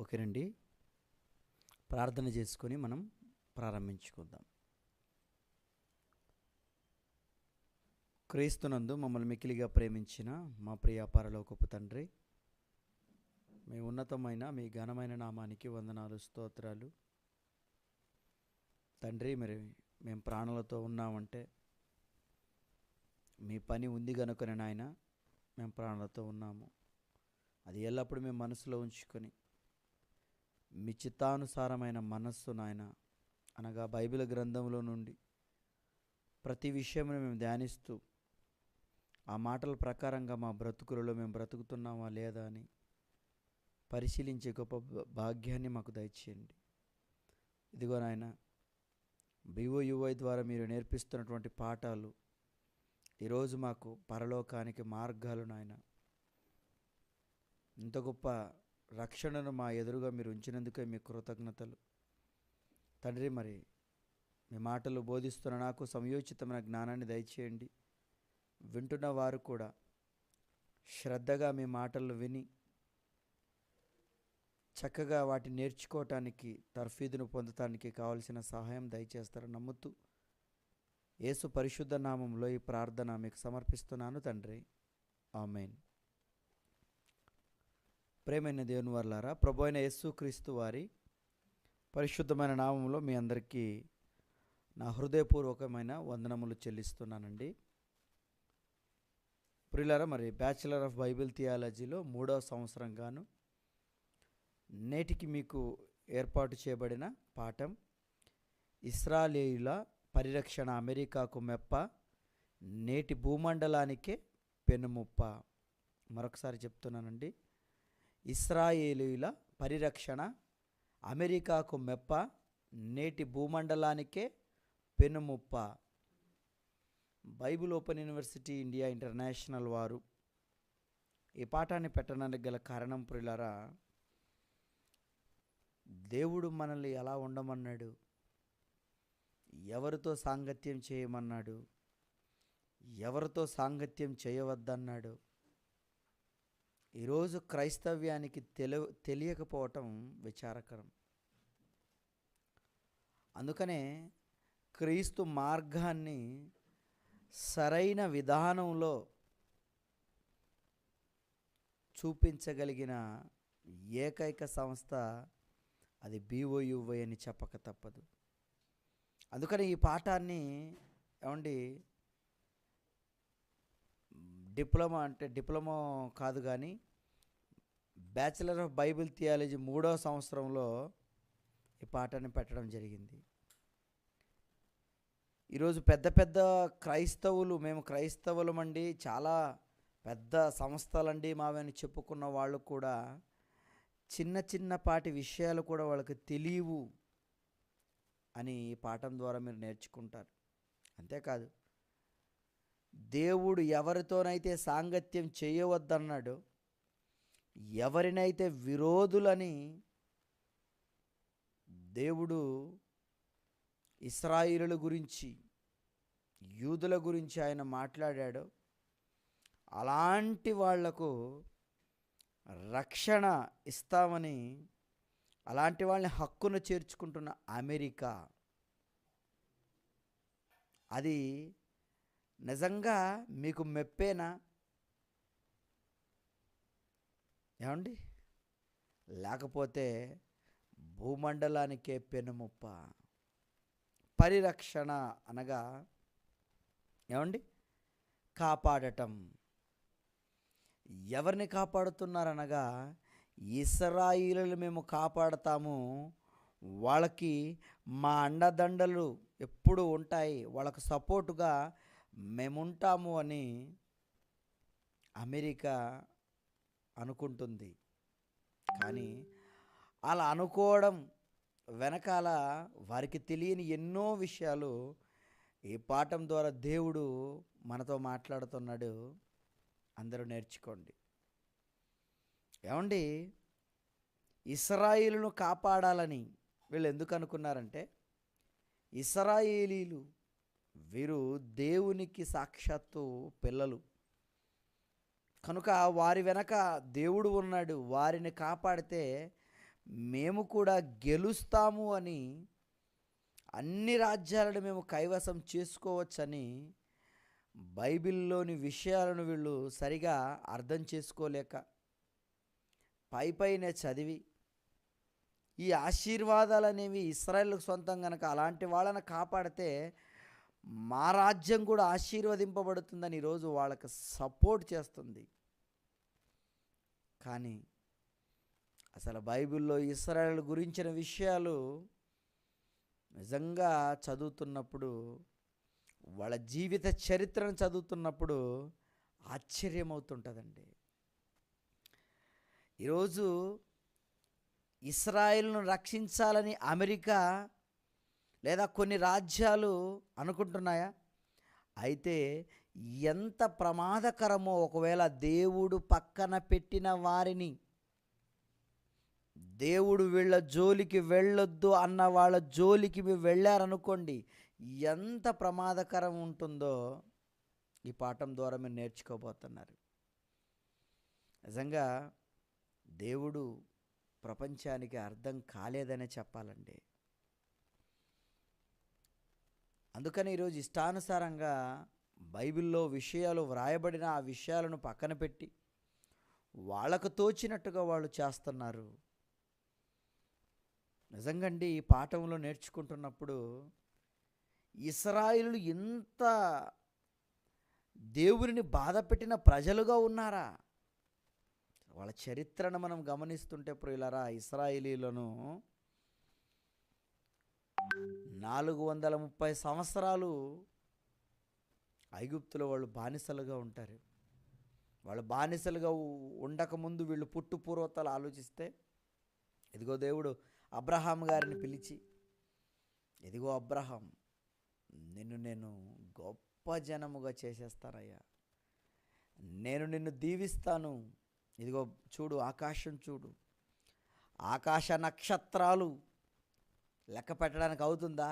ఓకేనండి. ప్రార్థన చేసుకొని మనం ప్రారంభించుకుందాం. క్రీస్తునందు మమ్మల్ని మిక్కిలిగా ప్రేమించిన మా ప్రియ పరలోకపు తండ్రి, మీ ఉన్నతమైన మీ ఘనమైన నామానికి వందనాలు, స్తోత్రాలు. తండ్రి, మరి మేము ప్రాణాలతో ఉన్నామంటే మీ పని ఉంది కనుకనే నాయన మేము ప్రాణాలతో ఉన్నాము. అది ఎల్లప్పుడూ మేము మనసులో ఉంచుకొని మీ చిత్తానుసారమైన మనస్సు నాయన అనగా బైబిల్ గ్రంథంలో నుండి ప్రతి విషయమును మేము ధ్యానిస్తూ ఆ మాటల ప్రకారంగా మా బ్రతుకులలో మేము బ్రతుకుతున్నామా లేదా అని పరిశీలించే గొప్ప భాగ్యాన్ని మాకు దయచేయండి. ఇదిగో నాయన, BOUI ద్వారా మీరు నేర్పిస్తున్నటువంటి పాఠాలు ఈరోజు మాకు పరలోకానికి మార్గాలు నాయన. ఇంత గొప్ప రక్షణను మా ఎదురుగా మీరు ఉంచినందుకే మీ కృతజ్ఞతలు తండ్రి. మరి మీ మాటలు బోధిస్తున్న నాకు సమయోచితమైన జ్ఞానాన్ని దయచేయండి. వింటున్న వారు కూడా శ్రద్ధగా మీ మాటలు విని చక్కగా వాటిని నేర్చుకోవటానికి, తర్ఫీదును పొందటానికి కావలసిన సహాయం దయచేస్తారని నమ్ముతూ యేసు పరిశుద్ధ నామంలో ఈ ప్రార్థన మీకు సమర్పిస్తున్నాను తండ్రి. ఆమేన్. ప్రేమైన దేవుని వర్లారా, ప్రభు అయిన యేసు క్రీస్తు వారి పరిశుద్ధమైన నామంలో మీ అందరికీ నా హృదయపూర్వకమైన వందనములు చెల్లిస్తున్నానండి. ప్రియులారా, మరి బ్యాచిలర్ ఆఫ్ బైబిల్ థియాలజీలో 3వ సంవత్సరం గాను నేటికి మీకు ఏర్పాటు చేయబడిన పాఠం ఇశ్రాయేలీయుల పరిరక్షణ, అమెరికాకు మెప్ప, నేటి భూమండలానికే పెనుముప్ప. మరొకసారి చెప్తున్నానండి. ఇశ్రాయేలీయుల పరిరక్షణ, అమెరికాకు మెప్ప, నేటి భూమండలానికే పెనుముప్ప. Bible open university India international వారు ఈ పాఠాన్ని పెట్టడానికి గల కారణం, ప్రియులారా, దేవుడు మనల్ని ఎలా ఉండమన్నాడు, ఎవరితో సాంగత్యం చేయమన్నాడు, ఎవరితో సాంగత్యం చేయవద్దన్నాడు, ఈరోజు క్రైస్తవ్యానికి తెలియకపోవటం విచారకరం. అందుకనే క్రీస్తు మార్గాన్ని సరైన విధానంలో చూపించగలిగిన ఏకైక సంస్థ అది BOUI అని చెప్పక తప్పదు. అందుకని ఈ పాఠాన్ని డిప్లొమా కాదు కానీ బ్యాచిలర్ ఆఫ్ బైబిల్ థియాలజీ 3వ సంవత్సరంలో ఈ పాఠాన్ని పెట్టడం జరిగింది. ఈరోజు పెద్ద పెద్ద క్రైస్తవులు, మేము క్రైస్తవులమండి, చాలా పెద్ద సంస్థలండి మావని చెప్పుకున్న వాళ్ళు కూడా చిన్న చిన్నపాటి విషయాలు కూడా వాళ్ళకి తెలియవు అని ఈ పాఠం ద్వారా మీరు నేర్చుకుంటారు. అంతేకాదు, దేవుడు ఎవరితోనైతే సాంగత్యం చేయవద్దన్నాడో, ఎవరినైతే విరోధులని దేవుడు ఇశ్రాయేలుల గురించి, యూదుల గురించి ఆయన మాట్లాడాడో, అలాంటి వాళ్లకు రక్షణ ఇస్తామని, అలాంటి వాళ్ళని హక్కును చేర్చుకుంటున్న అమెరికా, అది నిజంగా మీకు మెప్పేనా ఏమండి? లేకపోతే భూమండలానికే పెనుముప్ప. పరిరక్షణ అనగా ఏమండి? కాపాడటం. ఎవరిని కాపాడుతున్నారనగా ఇశ్రాయేలులు మేము కాపాడతాము, వాళ్ళకి మా అండదండలు ఎప్పుడు ఉంటాయి, వాళ్ళకు సపోర్టుగా మేముంటాము అని అమెరికా అనుకుంటుంది. కానీ అలా అనుకోవడం వెనకాల వారికి తెలియని ఎన్నో విషయాలు ఈ పాఠం ద్వారా దేవుడు మనతో మాట్లాడుతున్నాడు. అందరూ నేర్చుకోండి. ఏమండి, ఇశ్రాయేలును కాపాడాలని వీళ్ళు ఎందుకు అనుకున్నారంటే, ఇశ్రాయేలీలు వీరు దేవునికి సాక్షాత్తు పిల్లలు కనుక వారి వెనక దేవుడు ఉన్నాడు. వారిని కాపాడితే మేము కూడా గెలుస్తాము అని, అన్ని రాజ్యాలను మేము కైవసం చేసుకోవచ్చని బైబిల్లోని విషయాలను వీళ్ళు సరిగా అర్థం చేసుకోలేక పైనే చదివి, ఈ ఆశీర్వాదాలు అనేవి ఇశ్రాయేలుకు సొంతం కనుక అలాంటి వాళ్ళని కాపాడితే మా రాజ్యం కూడా ఆశీర్వదింపబడుతుందని ఈరోజు వాళ్ళకి సపోర్ట్ చేస్తుంది. కానీ అసలు బైబిల్లో ఇశ్రాయేలు గురించిన విషయాలు నిజంగా చదువుతున్నప్పుడు, వాళ్ళ జీవిత చరిత్రను చదువుతున్నప్పుడు ఆశ్చర్యమవుతుంటుందండి. ఈరోజు ఇశ్రాయేలును రక్షించాలని అమెరికా లేదా కొన్ని రాజ్యాలు అనుకుంటున్నాయా? అయితే ఎంత ప్రమాదకరమో ఒకవేళ దేవుడు పక్కన పెట్టిన వారిని, దేవుడు వీళ్ళ జోలికి వెళ్ళొద్దు అన్న వాళ్ళ జోలికి మీరు వెళ్ళారనుకోండి, ఎంత ప్రమాదకరం ఉంటుందో ఈ పాఠం ద్వారా మీరు నేర్చుకోబోతున్నారు. నిజంగా దేవుడు ప్రపంచానికి అర్థం కాలేదనే చెప్పాలండి. అందుకని ఈరోజు ఇష్టానుసారంగా బైబిల్లో విషయాలు వ్రాయబడిన ఆ విషయాలను పక్కన పెట్టి వాళ్ళకు తోచినట్టుగా వాళ్ళు చేస్తున్నారు. నిజంగా అండి, ఈ పాఠంలో నేర్చుకుంటున్నప్పుడు ఇశ్రాయేలు ఎంత దేవుని బాధ పెట్టిన ప్రజలుగా ఉన్నారా? వాళ్ళ చరిత్రను మనం గమనిస్తుంటే ప్రియులారా, ఇశ్రాయేలీలను 430 సంవత్సరాలు ఐగుప్తులో వాళ్ళు బానిసలుగా ఉంటారు. వాళ్ళు బానిసలుగా ఉండకముందు వీళ్ళు పుట్టు పూర్వతలు ఆలోచిస్తే, ఇదిగో దేవుడు అబ్రహాం గారిని పిలిచి, ఇదిగో అబ్రహాం, నేను గొప్ప జనముగా చేసేస్తానయ్యా, నేను నిన్ను దీవిస్తాను, ఇదిగో చూడు ఆకాశం చూడు, ఆకాశ నక్షత్రాలు లెక్క పెట్టడానికి అవుతుందా?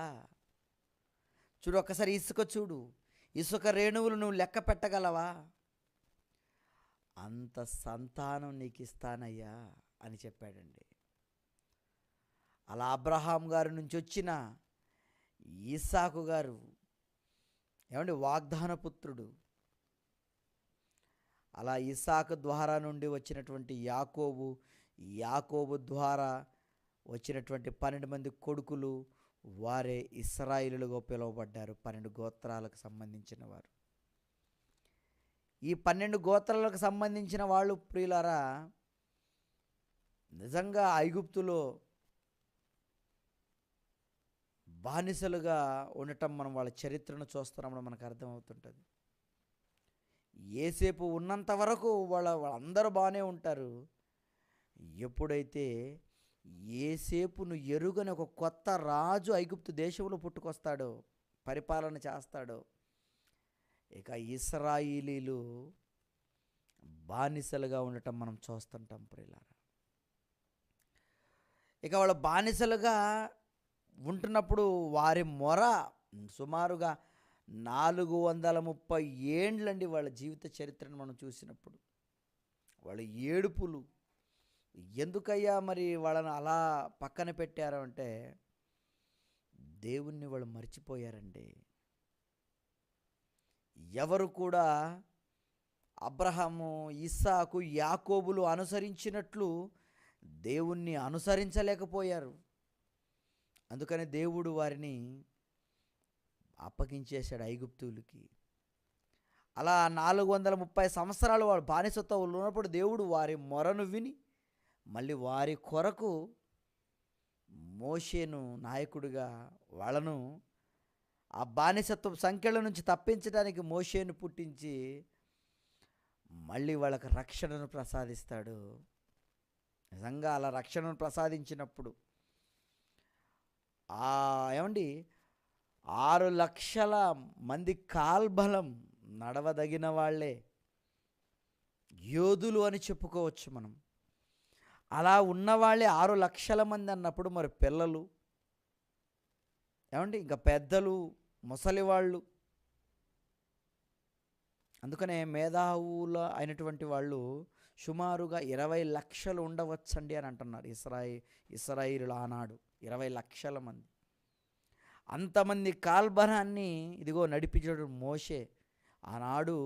చూడు ఒక్కసారి ఇసుక చూడు, ఇసుక రేణువులు నువ్వు లెక్క పెట్టగలవా? అంత సంతానం నీకు ఇస్తానయ్యా అని చెప్పాడండి. అలా అబ్రహాం గారి నుంచి వచ్చిన ఇస్సాకు గారు ఏమండి వాగ్దాన పుత్రుడు. అలా ఇస్సాకు ద్వారా నుండి వచ్చినటువంటి యాకోబు ద్వారా వచ్చినటువంటి 12 మంది కొడుకులు వారే ఇశ్రాయేలులుగా పిలువబడ్డారు. 12 గోత్రాలకు సంబంధించిన వారు. ఈ 12 గోత్రాలకు సంబంధించిన వాళ్ళు ప్రియులారా, నిజంగా ఐగుప్తులో బానిసలుగా ఉండటం మనం వాళ్ళ చరిత్రను చూస్తున్నామని మనకు అర్థమవుతుంటుంది. యేసేపు ఉన్నంత వరకు వాళ్ళందరూ బాగానే ఉంటారు. ఎప్పుడైతే యేసేపును ఎరుగని ఒక కొత్త రాజు ఐగుప్తు దేశంలో పుట్టుకొస్తాడో, పరిపాలన చేస్తాడో, ఇక ఇశ్రాయేలీలు బానిసలుగా ఉండటం మనం చూస్తుంటాం ప్రియులారా. ఇక వాళ్ళు బానిసలుగా ఉంటున్నప్పుడు వారి మొర సుమారుగా 430 ఏండ్లండి వాళ్ళ జీవిత చరిత్రను మనం చూసినప్పుడు. వాళ్ళ ఏడుపులు, ఎందుకయ్యా మరి వాళ్ళని అలా పక్కన పెట్టారు అంటే, దేవుణ్ణి వాళ్ళు మర్చిపోయారండి. ఎవరు కూడా అబ్రహాము, ఇస్సాకు, యాకోబులు అనుసరించినట్లు దేవుణ్ణి అనుసరించలేకపోయారు. అందుకని దేవుడు వారిని అప్పగించేశాడు ఐగుప్తులకి. అలా 430 సంవత్సరాలు వాడు బానిసత్వం ఉన్నప్పుడు దేవుడు వారి మొరను విని మళ్ళీ వారి కొరకు మోషేను నాయకుడిగా వాళ్ళను ఆ బానిసత్వ సంఖ్యల నుంచి తప్పించడానికి మోషేను పుట్టించి మళ్ళీ వాళ్ళకి రక్షణను ప్రసాదిస్తాడు. నిజంగా అలా రక్షణను ప్రసాదించినప్పుడు ఏమండి 6 లక్షల మంది కాల్బలం నడవదగిన వాళ్ళే యోధులు అని చెప్పుకోవచ్చు మనం. అలా ఉన్నవాళ్ళే 6 లక్షల మంది అన్నప్పుడు మరి పిల్లలు ఏమండి, ఇంకా పెద్దలు, ముసలివాళ్ళు, అందుకనే మేధావుల అయినటువంటి వాళ్ళు సుమారుగా 20 లక్షలు ఉండవచ్చండి అని అంటున్నారు ఇశ్రాయేలులు ఆనాడు 20 లక్షల మంది. అంతమంది కాల్బలాన్ని ఇదిగో నడిపించడం మోషే. ఆనాడు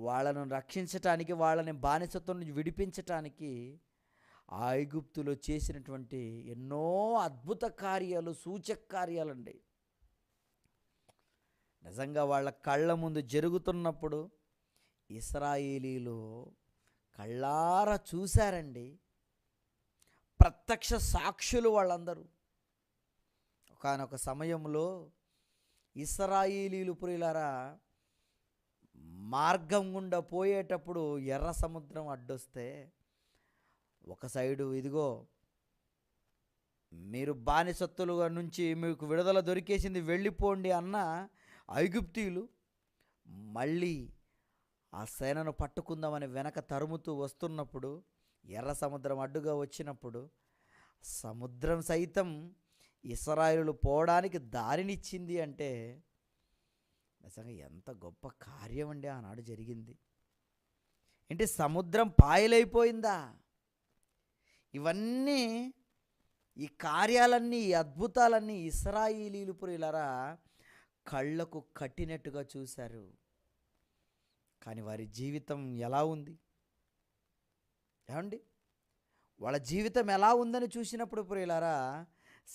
వాళ్ళను రక్షించటానికి, వాళ్ళని బానిసత్వం నుంచి విడిపించటానికి ఆ ఐగుప్తులో చేసినటువంటి ఎన్నో అద్భుత కార్యాలు, సూచక కార్యాలండి. నిజంగా వాళ్ళ కళ్ళ ముందు జరుగుతున్నప్పుడు ఇశ్రాయేలీలు కళ్ళారా చూశారండి. ప్రత్యక్ష సాక్షులు వాళ్ళందరూ. ఒకానొక సమయంలో ఇశ్రాయేలీలు ప్రియులారా మార్గం గుండా పోయేటప్పుడు ఎర్ర సముద్రం అడ్డొస్తే ఒక సైడు ఇదిగో మీరు బానిసత్తులుగా నుంచి మీకు విడుదల దొరికేసింది వెళ్ళిపోండి అన్న ఐగుప్తీయులు మళ్ళీ ఆ సేనను పట్టుకుందామని వెనక తరుముతూ వస్తున్నప్పుడు, ఎర్ర సముద్రం అడ్డుగా వచ్చినప్పుడు సముద్రం సైతం ఇశ్రాయేలులు పోవడానికి దారినిచ్చింది అంటే నిజంగా ఎంత గొప్ప కార్యం అండి ఆనాడు జరిగింది. ఏంటి, సముద్రం పాయలైపోయిందా? ఇవన్నీ, ఈ కార్యాలన్నీ, ఈ అద్భుతాలన్నీ ఇశ్రాయేలీలు ప్రియులారా కళ్ళకు కట్టినట్టుగా చూశారు. కానీ వారి జీవితం ఎలా ఉంది ఏమండి? వాళ్ళ జీవితం ఎలా ఉందని చూసినప్పుడు ప్రియులారా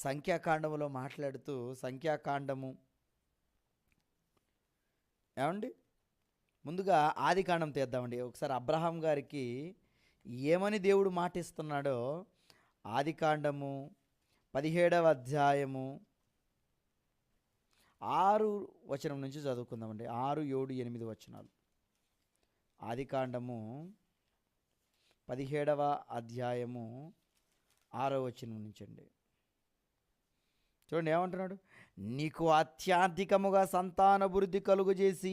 సంఖ్యాకాండములో మాట్లాడుతూ, సంఖ్యాకాండము ఏమండి ముందుగా ఆదికాండం తీద్దామండి. ఒకసారి అబ్రహాం గారికి ఏమని దేవుడు మాటిస్తున్నాడో ఆదికాండము 17వ అధ్యాయము 6 వచనం నుంచి చదువుకుందామండి. 6, 7, 8 వచనాలు. ఆదికాండము 17వ అధ్యాయము 6వ వచనం నుంచి అండి. చూడండి ఏమంటున్నాడు. నీకు అత్యధికముగా సంతానభివృద్ధి కలుగజేసి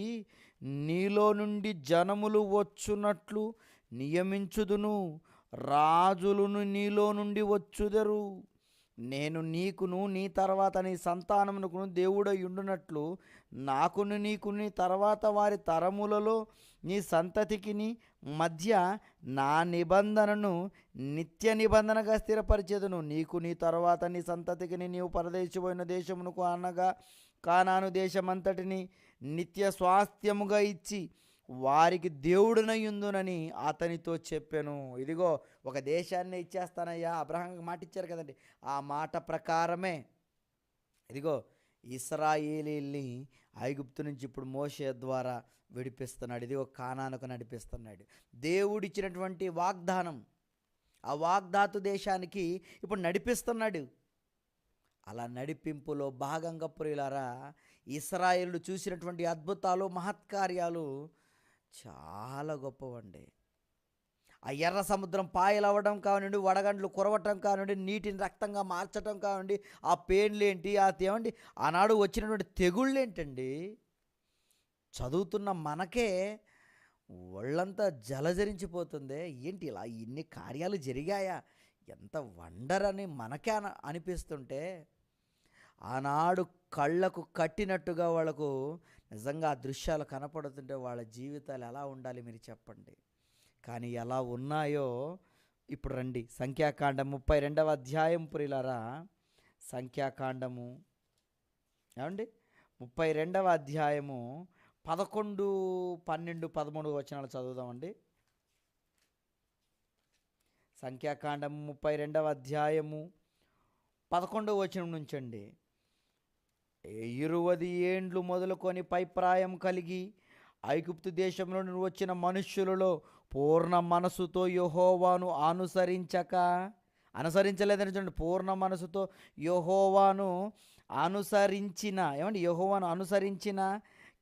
నీలో నుండి జనములు వచ్చునట్లు నియమించుదును, రాజులను నీలో నుండి వచ్చుదరు. నేను నీకును నీ తర్వాత నీ సంతానమునకును దేవుడై ఉండునట్లు నాకును నీకు నీ తర్వాత వారి తరములలో నీ సంతతికి మధ్య నా నిబంధనను నిత్య నిబంధనగా స్థిరపరిచేదును. నీకు నీ తర్వాత నీ సంతతికి నీవు పరదేశమైన దేశమునకు అనగా కానాను దేశమంతటిని నిత్య స్వాస్థ్యముగా ఇచ్చి వారికి దేవుడునయుందునని అతనితో చెప్పాను. ఇదిగో ఒక దేశాన్ని ఇచ్చేస్తానయ్యా, అబ్రహాంకి మాట ఇచ్చారు కదండి. ఆ మాట ప్రకారమే ఇదిగో ఇశ్రాయేలీల్ని ఐగుప్తు నుంచి ఇప్పుడు మోషే ద్వారా విడిపిస్తున్నాడు. ఇదిగో కానానుకు నడిపిస్తున్నాడు. దేవుడిచ్చినటువంటి వాగ్దానం, ఆ వాగ్దాతు దేశానికి ఇప్పుడు నడిపిస్తున్నాడు. అలా నడిపింపులో భాగంగా ప్రియులారా ఇశ్రాయేలు చూసినటువంటి అద్భుతాలు, మహత్కార్యాలు చాలా గొప్పవండి. ఆ ఎర్ర సముద్రం పాయలవ్వడం కానివ్వండి, వడగండ్లు కురవటం కానివ్వండి, నీటిని రక్తంగా మార్చడం కానివ్వండి, ఆ పెయిన్లు ఏంటి, ఏమండి ఆనాడు వచ్చినటువంటి తెగుళ్ళు ఏంటండి, చదువుతున్న మనకే ఒళ్ళంతా జలజరించిపోతుంది. ఏంటి ఇలా ఇన్ని కార్యాలు జరిగాయా, ఎంత వండర్ అని మనకే అనిపిస్తుంటే, ఆనాడు కళ్ళకు కట్టినట్టుగా వాళ్ళకు నిజంగా ఆ దృశ్యాలు కనపడుతుంటే వాళ్ళ జీవితాలు ఎలా ఉండాలి మీరు చెప్పండి. కానీ ఎలా ఉన్నాయో ఇప్పుడు రండి. సంఖ్యాకాండం 32వ అధ్యాయం ప్రియులారా, సంఖ్యాకాండము ఏమండి 32వ అధ్యాయము 11, 12, 13 వచనాలు చదువుదామండి. సంఖ్యాకాండం 32వ అధ్యాయము 11వ వచనం నుంచండి. 20 ఏండ్లు మొదలుకొని పైప్రాయం కలిగి ఐగుప్తు దేశంలో నుండి వచ్చిన మనుష్యులలో పూర్ణ మనసుతో యెహోవాను అనుసరించలేదని చూడండి. పూర్ణ మనసుతో యెహోవాను అనుసరించిన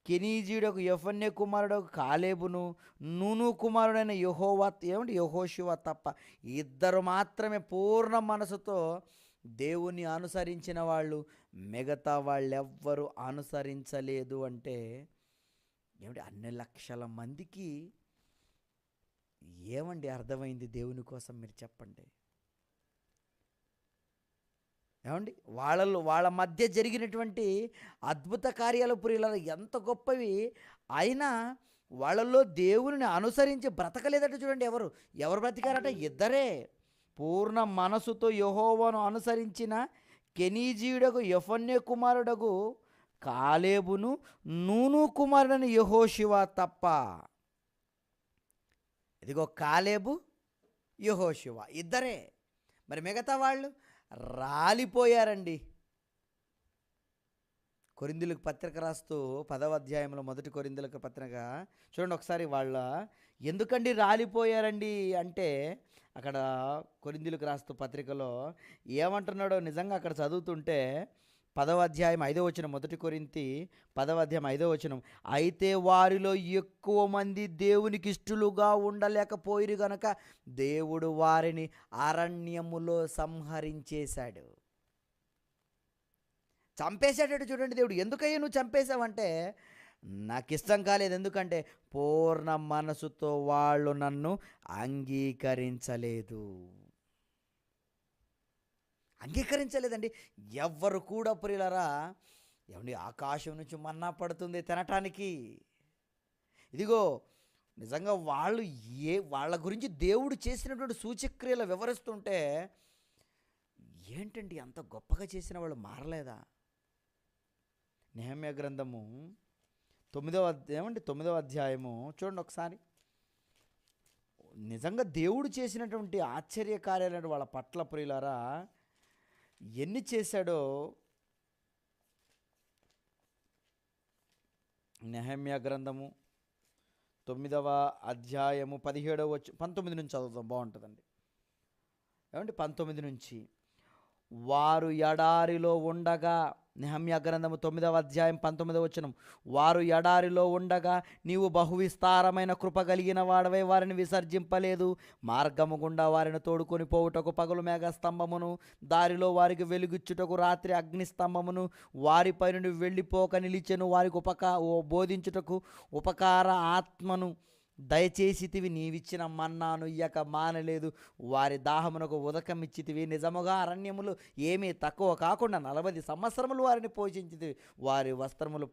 కెనీజీయుడకు యెఫున్నె కుమారుడకు కాలేబును, నూను కుమారుడైన యెహోషువ తప్ప ఇద్దరు మాత్రమే పూర్ణ మనసుతో దేవుని అనుసరించిన వాళ్ళు. మిగతా వాళ్ళెవ్వరూ అనుసరించలేదు. అంటే అన్ని లక్షల మందికి ఏమండి అర్థమైంది దేవుని కోసం మీరు చెప్పండి. ఏమండి వాళ్ళ మధ్య జరిగినటువంటి అద్భుత కార్యాలు ప్రియుల ఎంత గొప్పవి అయినా వాళ్ళల్లో దేవునిని అనుసరించి బ్రతకలేదట చూడండి. ఎవరు ఎవరు బ్రతికారట? ఇద్దరే. పూర్ణ మనసుతో యెహోవాను అనుసరించిన కెనీజీయుడగు యెఫున్నె కుమారుడగు కాలేబును, నూను కుమారుడని యెహోషువ తప్ప. ఇదిగో కాలేబు, యెహోషువ ఇద్దరే. మరి మిగతా వాళ్ళు రాలిపోయారండి. కొరింథీయులకు పత్రిక రాస్తూ 10వ అధ్యాయంలో, మొదటి కొరింథీయులకు పత్రిక చూడండి ఒకసారి. వాళ్ళ ఎందుకండి రాలిపోయారండి అంటే, అక్కడ కొరింథీయులకు రాస్తూ పత్రికలో ఏమంటున్నాడో నిజంగా అక్కడ చదువుతుంటే 10వ అధ్యాయం 5వ వచనం, మొదటి కొరింథీ 10వ అధ్యాయం 5వ వచనం, అయితే వారిలో ఎక్కువ మంది దేవునికి ఇష్టలుగా ఉండలేకపోయిరు గనక దేవుడు వారిని అరణ్యములో సంహరించేశాడు. చంపేశాడట చూడండి దేవుడు. ఎందుకయ్యా నువ్వు చంపేశావంటే, నాకు ఇష్టం కాలేదు. ఎందుకంటే పూర్ణ మనసుతో వాళ్ళు నన్ను అంగీకరించలేదండి. ఎవ్వరు కూడా ప్రియులరా, ఏమండి ఆకాశం నుంచి మన్నా పడుతుంది తినటానికి. ఇదిగో నిజంగా వాళ్ళ గురించి దేవుడు చేసినటువంటి సూచక్రియలు వివరిస్తుంటే, ఏంటండి అంత గొప్పగా చేసిన వాళ్ళు మారలేదా? నెహెమ్యా గ్రంథము 9వ అధ్యాయము చూడండి ఒకసారి. నిజంగా దేవుడు చేసినటువంటి ఆశ్చర్య కార్యాలను వాళ్ళ పట్ల ప్రియులారా ఎన్ని చేశాడో నెహెమ్యా గ్రంథము 9వ అధ్యాయము 19 నుంచి చదువుతాం, బాగుంటుందండి. ఏమంటే 19 నుంచి, వారు ఎడారిలో ఉండగా, నెహెమ్యా గ్రంథము 9వ అధ్యాయం 19వ వచనం, వారు ఎడారిలో ఉండగా నీవు బహువిస్తారమైన కృప కలిగిన వాడవై వారిని విసర్జింపలేదు. మార్గము గుండా వారిని తోడుకొని పోవుటకు పగలు మేఘస్తంభమును, దారిలో వారికి వెలుగుచ్చుటకు రాత్రి అగ్నిస్తంభమును వారిపై నుండి వెళ్ళిపోక నిలిచెను. వారికి బోధించుటకు ఉపకార ఆత్మను దయచేసితివి. నీవిచ్చిన మన్నాను ఇయ్యక మానలేదు. వారి దాహమునకు ఉదకమిచ్చితివి. నిజముగా అరణ్యములు ఏమీ తక్కువ కాకుండా 40 సంవత్సరములు వారిని పోషించితివి. వారి వస్త్రములు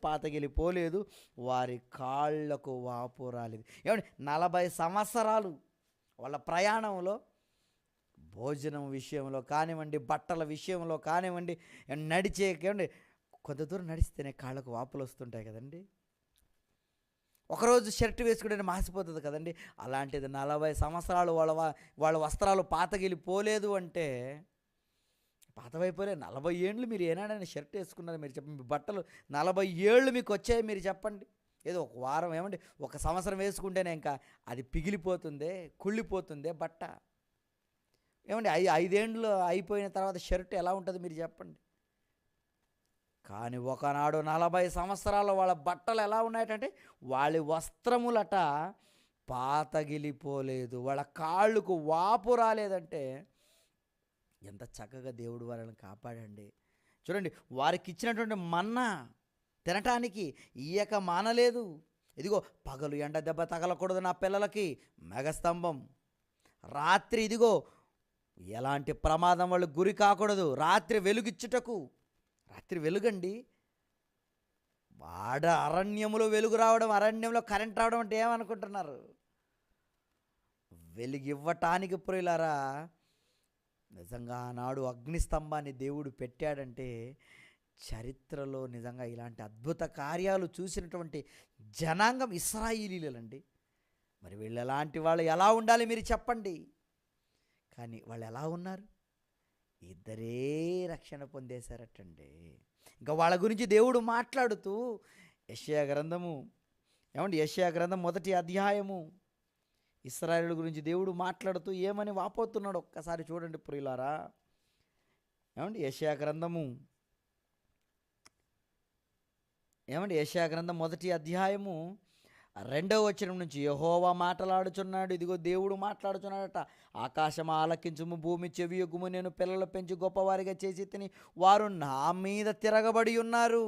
పాతగిలిపోలేదు. వారి కాళ్లకు వాపు రాలేదు. 40 సంవత్సరాలు వాళ్ళ ప్రయాణంలో భోజనం విషయంలో కానివ్వండి, బట్టల విషయంలో కానివ్వండి, కొంత దూరం నడిస్తేనే కాళ్ళకు వాపులు వస్తుంటాయి కదండి. ఒకరోజు షర్ట్ వేసుకుంటే మాసిపోతుంది కదండి. అలాంటిది 40 సంవత్సరాలు వాళ్ళ వస్త్రాలు పాతగిలిపోలేదు అంటే, పాతవైపోలే 40 ఏళ్ళు మీరు ఏనాడైనా షర్ట్ వేసుకున్నారు మీరు చెప్పండి? మీ బట్టలు 40 ఏళ్ళు మీకు వచ్చాయి మీరు చెప్పండి? ఏదో ఒక వారం, ఒక సంవత్సరం వేసుకుంటేనే ఇంకా అది పిగిలిపోతుందే, కుళ్ళిపోతుందే బట్ట. 5 ఏళ్ళు అయిపోయిన తర్వాత షర్ట్ ఎలా ఉంటుంది మీరు చెప్పండి? కానీ ఒకనాడు 40 సంవత్సరాలు వాళ్ళ బట్టలు ఎలా ఉన్నాయటంటే, వాళ్ళ వస్త్రములట పాతగిలిపోలేదు, వాళ్ళ కాళ్ళకు వాపు రాలేదంటే ఎంత చక్కగా దేవుడు వారిని కాపాడండి. చూడండి, వారికి ఇచ్చినటువంటి మన్నా తినటానికి ఇయ్యక మానలేదు. ఇదిగో పగలు ఎండ దెబ్బ తగలకూడదు నా పిల్లలకి మేఘస్తంభం, రాత్రి ఇదిగో ఎలాంటి ప్రమాదం వాళ్ళు గురి కాకూడదు, రాత్రి వెలుగిచ్చుటకు. రాత్రి వెలుగండి. అరణ్యములో వెలుగు రావడం, అరణ్యంలో కరెంట్ రావడం అంటే ఏమనుకుంటున్నారు? వెలుగివ్వటానికి ప్రియులారా, నిజంగా ఆనాడు అగ్నిస్తంభాన్ని దేవుడు పెట్టాడంటే చరిత్రలో నిజంగా ఇలాంటి అద్భుత కార్యాలు చూసినటువంటి జనాంగం ఇశ్రాయేలీయులండి. మరి వీళ్ళు ఎలాంటి వాళ్ళు, ఎలా ఉండాలి మీరు చెప్పండి? కానీ వాళ్ళు ఎలా ఉన్నారు? ఇద్దరే రక్షణ పొందేశారటండి. ఇంకా వాళ్ళ గురించి దేవుడు మాట్లాడుతూ యెషయా గ్రంథము, యెషయా గ్రంథం 1వ అధ్యాయము ఇశ్రాయేలు గురించి దేవుడు మాట్లాడుతూ ఏమని వాపోతున్నాడు ఒక్కసారి చూడండి ప్రియులారా. యెషయా గ్రంథము, యెషయా గ్రంథం 1వ అధ్యాయము 2వ వచనం నుంచి, యెహోవా మాట్లాడుచున్నాడు. ఇదిగో దేవుడు మాట్లాడుచున్నాడట. ఆకాశం ఆలకించుము, భూమి చెవియొగ్గుము, నేను పిల్లలు పెంచి గొప్పవారిగా చేసి తిని వారు నా మీద తిరగబడి ఉన్నారు.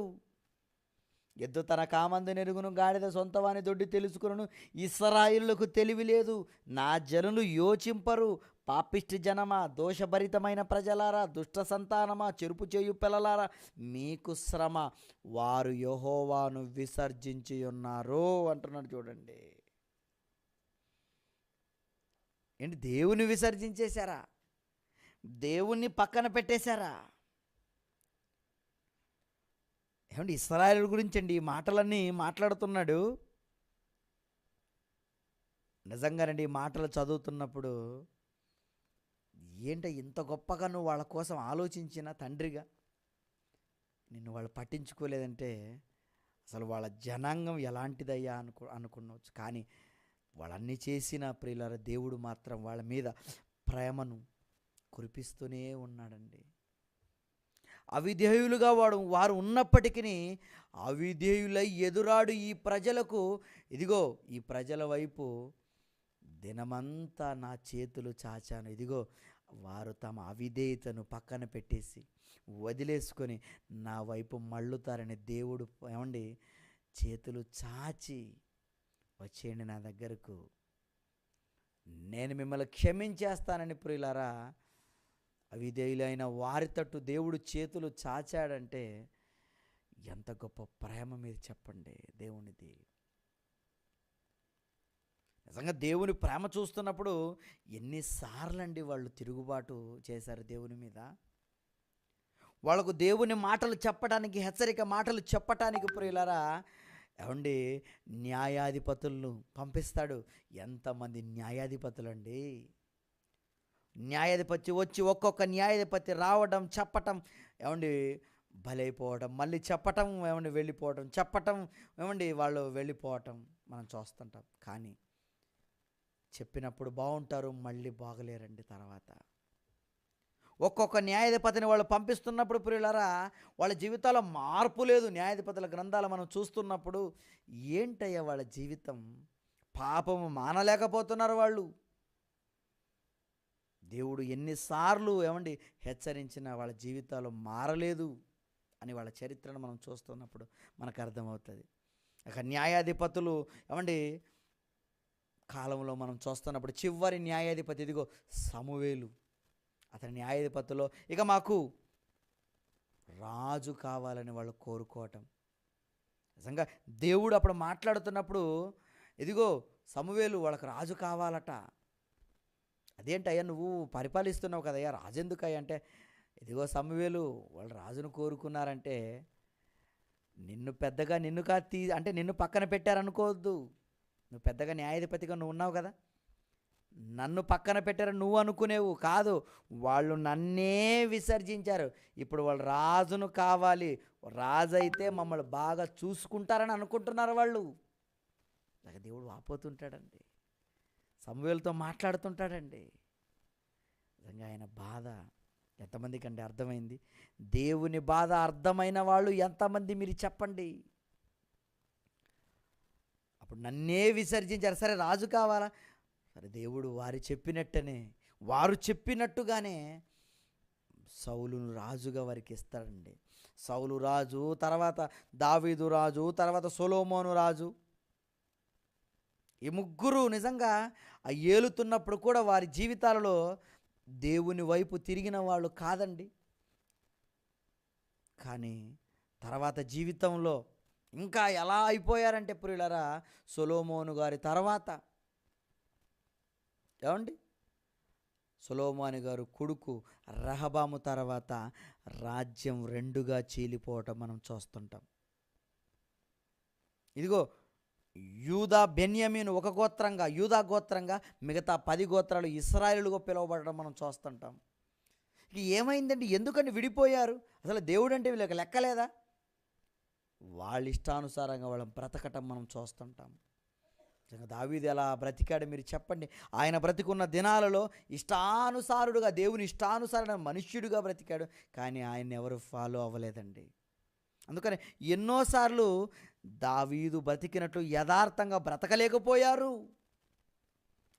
ఎద్దు తన కామందు నెరుగును, గాడిద సొంతవాని దొడ్డి తెలుసుకును. ఇశ్రాయేలులకు తెలివి లేదు, నా జనులు యోచింపరు. పాపిష్టి జనమా, దోషభరితమైన ప్రజలారా, దుష్ట సంతానమా, చెరుపు చేయు పిల్లలారా, మీకు శ్రమ, వారు యెహోవాను విసర్జించి ఉన్నారు అంటున్నాడు. చూడండి, ఏంటి, దేవుని విసర్జించేశారా? దేవుణ్ణి పక్కన పెట్టేశారా? ఏమండి, ఇశ్రాయేలు గురించి అండి ఈ మాటలన్నీ మాట్లాడుతున్నాడు. నిజంగానండి, ఈ మాటలు చదువుతున్నప్పుడు ఏంట ఇంత గొప్పగా నువ్వు వాళ్ళ కోసం ఆలోచించిన తండ్రిగా నిన్ను వాళ్ళు పట్టించుకోలేదంటే అసలు వాళ్ళ జనాంగం ఎలాంటిదయ్యా అనుకున్నవచ్చు. కానీ వాళ్ళన్నీ చేసిన ప్రియులారా, దేవుడు మాత్రం వాళ్ళ మీద ప్రేమను కురిపిస్తూనే ఉన్నాడండి. అవిధేయులుగా వారు ఉన్నప్పటికీ అవిధేయులై ఎదురాడు ఈ ప్రజలకు, ఇదిగో ఈ ప్రజల వైపు దినమంతా నా చేతులు చాచాను. ఇదిగో వారు తమ అవిధేయతను పక్కన పెట్టేసి వదిలేసుకొని నా వైపు మళ్ళుతారని దేవుడు ఏమండి చేతులు చాచి, వచ్చేయండి నా దగ్గరకు, నేను మిమ్మల్ని క్షమించేస్తానని ప్రియులారా అవిధేయులైన వారి తట్టు దేవుడు చేతులు చాచాడంటే ఎంత గొప్ప ప్రేమ మీరు చెప్పండి దేవునిది. నిజంగా దేవుని ప్రేమ చూస్తున్నప్పుడు ఎన్నిసార్లండి వాళ్ళు తిరుగుబాటు చేశారు దేవుని మీద. వాళ్ళకు దేవుని మాటలు చెప్పడానికి, హెచ్చరిక మాటలు చెప్పటానికి ప్రియులారా ఏమండి న్యాయాధిపతులను పంపిస్తాడు. ఎంతమంది న్యాయాధిపతులండి! న్యాయాధిపతి వచ్చి ఒక్కొక్క న్యాయాధిపతి రావడం, చెప్పటం, ఏమండి బలైపోవడం, మళ్ళీ చెప్పటం, ఏమండి వెళ్ళిపోవడం, చెప్పటం, ఏమండి వాళ్ళు వెళ్ళిపోవటం మనం చూస్తుంటాం. కానీ చెప్పినప్పుడు బాగుంటారు, మళ్ళీ బాగలేరండి. తర్వాత ఒక్కొక్క న్యాయాధిపతిని వాళ్ళు పంపిస్తున్నప్పుడు ప్రియులారా వాళ్ళ జీవితాల్లో మార్పు లేదు. న్యాయాధిపతుల గ్రంథాలు మనం చూస్తున్నప్పుడు ఏంటయ్యా వాళ్ళ జీవితం, పాపము మానలేకపోతున్నారు వాళ్ళు. దేవుడు ఎన్నిసార్లు ఏమండి హెచ్చరించినా వాళ్ళ జీవితాలు మారలేదు అని వాళ్ళ చరిత్రను మనం చూస్తున్నప్పుడు మనకు అర్థమవుతుంది. ఇక న్యాయాధిపతులు ఏమండి కాలంలో మనం చూస్తున్నప్పుడు చివరి న్యాయాధిపతి ఇదిగో సమూయేలు. అతని న్యాయాధిపతిలో ఇక మాకు రాజు కావాలని వాళ్ళు కోరుకోవటం. నిజంగా దేవుడు అప్పుడు మాట్లాడుతున్నప్పుడు ఇదిగో సమూయేలు వాళ్ళకి రాజు కావాలట. అదేంటయ్యా నువ్వు పరిపాలిస్తున్నావు కదయ్యా, రాజు ఎందుకయ్యా అంటే, ఇదిగో సమూయేలు వాళ్ళు రాజును కోరుకున్నారంటే నిన్ను పెద్దగా అంటే నిన్ను పక్కన పెట్టారనుకోవద్దు. నువ్వు పెద్దగా న్యాయాధిపతిగా నువ్వు ఉన్నావు కదా, నన్ను పక్కన పెట్టారని నువ్వు అనుకునేవు కాదు, వాళ్ళు నన్నే విసర్జించారు. ఇప్పుడు వాళ్ళు రాజును కావాలి, రాజు అయితే మమ్మల్ని బాగా చూసుకుంటారని అనుకుంటున్నారు వాళ్ళు. దేవుడు వాపోతుంటాడండి, సమూయేలుతో మాట్లాడుతుంటాడండి. నిజంగా ఆయన బాధ ఎంతమందికి అండి అర్థమైంది? దేవుని బాధ అర్థమైన వాళ్ళు ఎంతమంది మీరు చెప్పండి? అప్పుడు నన్నే విసర్జించారు, సరే రాజు కావాలా, సరే దేవుడు వారు చెప్పినట్టుగానే సౌలును రాజుగా వారికి ఇస్తాడండి. సౌలు రాజు, తర్వాత దావీదు రాజు, తర్వాత సొలొమోను రాజు. ఈ ముగ్గురు నిజంగా ఆ ఏలుతున్నప్పుడు కూడా వారి జీవితాలలో దేవుని వైపు తిరిగిన వాళ్ళు కాదండి. కానీ తర్వాత జీవితంలో ఇంకా ఎలా అయిపోయారంటే ప్రియులారా, సొలొమోను గారి తర్వాత ఏమండి సొలొమోను గారు కొడుకు రెహబాము తర్వాత రాజ్యం రెండుగా చీలిపోవటం మనం చూస్తుంటాం. ఇదిగో యూదా బెన్యామీను ఒక గోత్రంగా, యూదా గోత్రంగా, మిగతా 10 గోత్రాలు ఇశ్రాయేలుగా పిలువబడడం మనం చూస్తుంటాం. ఇక ఏమైందండి, ఎందుకని విడిపోయారు? అసలు దేవుడు అంటే వీళ్ళకి లెక్కలేదా? వాళ్ళ ఇష్టానుసారంగా వాళ్ళని బ్రతకటం మనం చూస్తుంటాం. దావీదు ఎలా బ్రతికాడు మీరు చెప్పండి? ఆయన బ్రతికున్న దినాలలో ఇష్టానుసారుడుగా, దేవుని ఇష్టానుసారమైన మనుష్యుడిగా బ్రతికాడు. కానీ ఆయన ఎవరు ఫాలో అవ్వలేదండి. అందుకని ఎన్నోసార్లు దావీదు బ్రతికినట్లు యథార్థంగా బ్రతకలేకపోయారు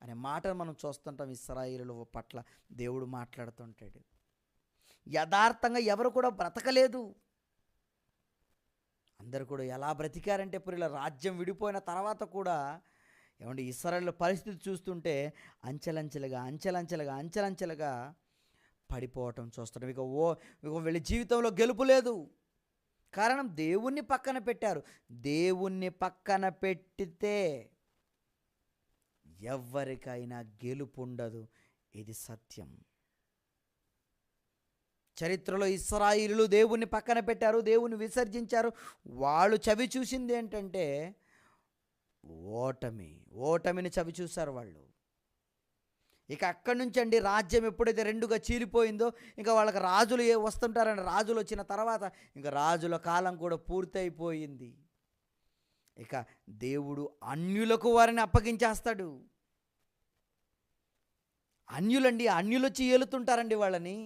అనే మాటను మనం చూస్తుంటాం. ఇశ్రాయేలుల పట్ల దేవుడు మాట్లాడుతుంటాడు. యథార్థంగా ఎవరు కూడా బ్రతకలేదు. అందరూ కూడా ఎలా బ్రతికారంటే ఇప్పుడు ఇలా రాజ్యం విడిపోయిన తర్వాత కూడా ఏమంటే ఇశ్రాయేలు పరిస్థితి చూస్తుంటే అంచెలంచెలుగా పడిపోవటం చూస్తున్నాం. ఇక వీళ్ళ జీవితంలో గెలుపు లేదు. కారణం దేవుణ్ణి పక్కన పెట్టారు. దేవుణ్ణి పక్కన పెట్టితే ఎవరికైనా గెలుపు ఉండదు. ఇది సత్యం. చరిత్రలో ఇశ్రాయేలీయులు దేవుణ్ణి పక్కన పెట్టారు, దేవుణ్ణి విసర్జించారు. వాళ్ళు చవి చూసింది ఏంటంటే ఓటమిని చవి చూశారు వాళ్ళు. ఇక అక్కడి నుంచి అండి రాజ్యం ఎప్పుడైతే రెండుగా చీలిపోయిందో ఇంకా వాళ్ళకి రాజులు వస్తుంటారని రాజులు వచ్చిన తర్వాత ఇంకా రాజుల కాలం కూడా పూర్తయిపోయింది. ఇక దేవుడు అన్యులకు వారిని అప్పగించేస్తాడు. అన్యులు వచ్చి ఏలుతుంటారండి వాళ్ళని.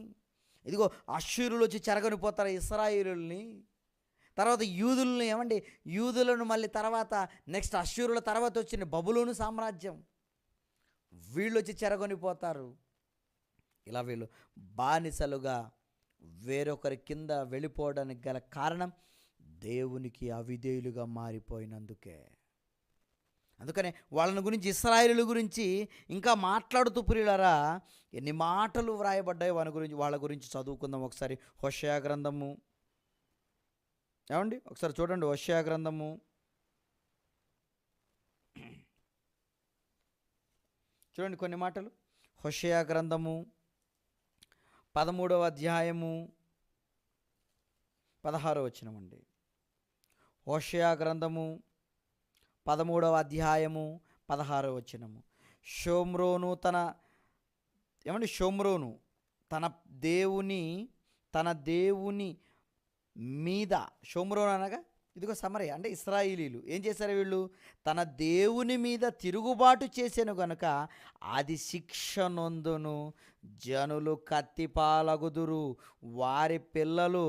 ఇదిగో అశ్షూరులు వచ్చి చెరగనిపోతారు ఇశ్రాయేలుల్ని. తర్వాత యూదులను మళ్ళీ తర్వాత నెక్స్ట్ అశ్షూరుల తర్వాత వచ్చిన బబులోను సామ్రాజ్యం, వీళ్ళు వచ్చి చెరగొనిపోతారు. ఇలా వీళ్ళు బానిసలుగా వేరొకరి కింద వెళ్ళిపోవడానికి గల కారణం దేవునికి అవిధేయులుగా మారిపోయినందుకే. అందుకనే వాళ్ళని గురించి, ఇశ్రాయేలు గురించి ఇంకా మాట్లాడుతూ ప్రియులారా ఎన్ని మాటలు వ్రాయబడ్డాయి వాళ్ళ గురించి చదువుకుందాం ఒకసారి. హోషేయ గ్రంథము ఒకసారి చూడండి. హోషేయ గ్రంథము చూడండి కొన్ని మాటలు. హోషేయ గ్రంథము 13వ అధ్యాయము 16వ వచనమండి. హోషేయ గ్రంథము 13వ అధ్యాయము 16వ వచనము. షోమ్రోను తన దేవుని మీద, షోమ్రోను అనగా ఇదిగో సమరయ అంటే ఇశ్రాయేలీయులు ఏం చేశారు? వీళ్ళు తన దేవుని మీద తిరుగుబాటు చేసాను గనుక అది శిక్ష నొందును, జనులు కత్తిపాలగుదురు, వారి పిల్లలు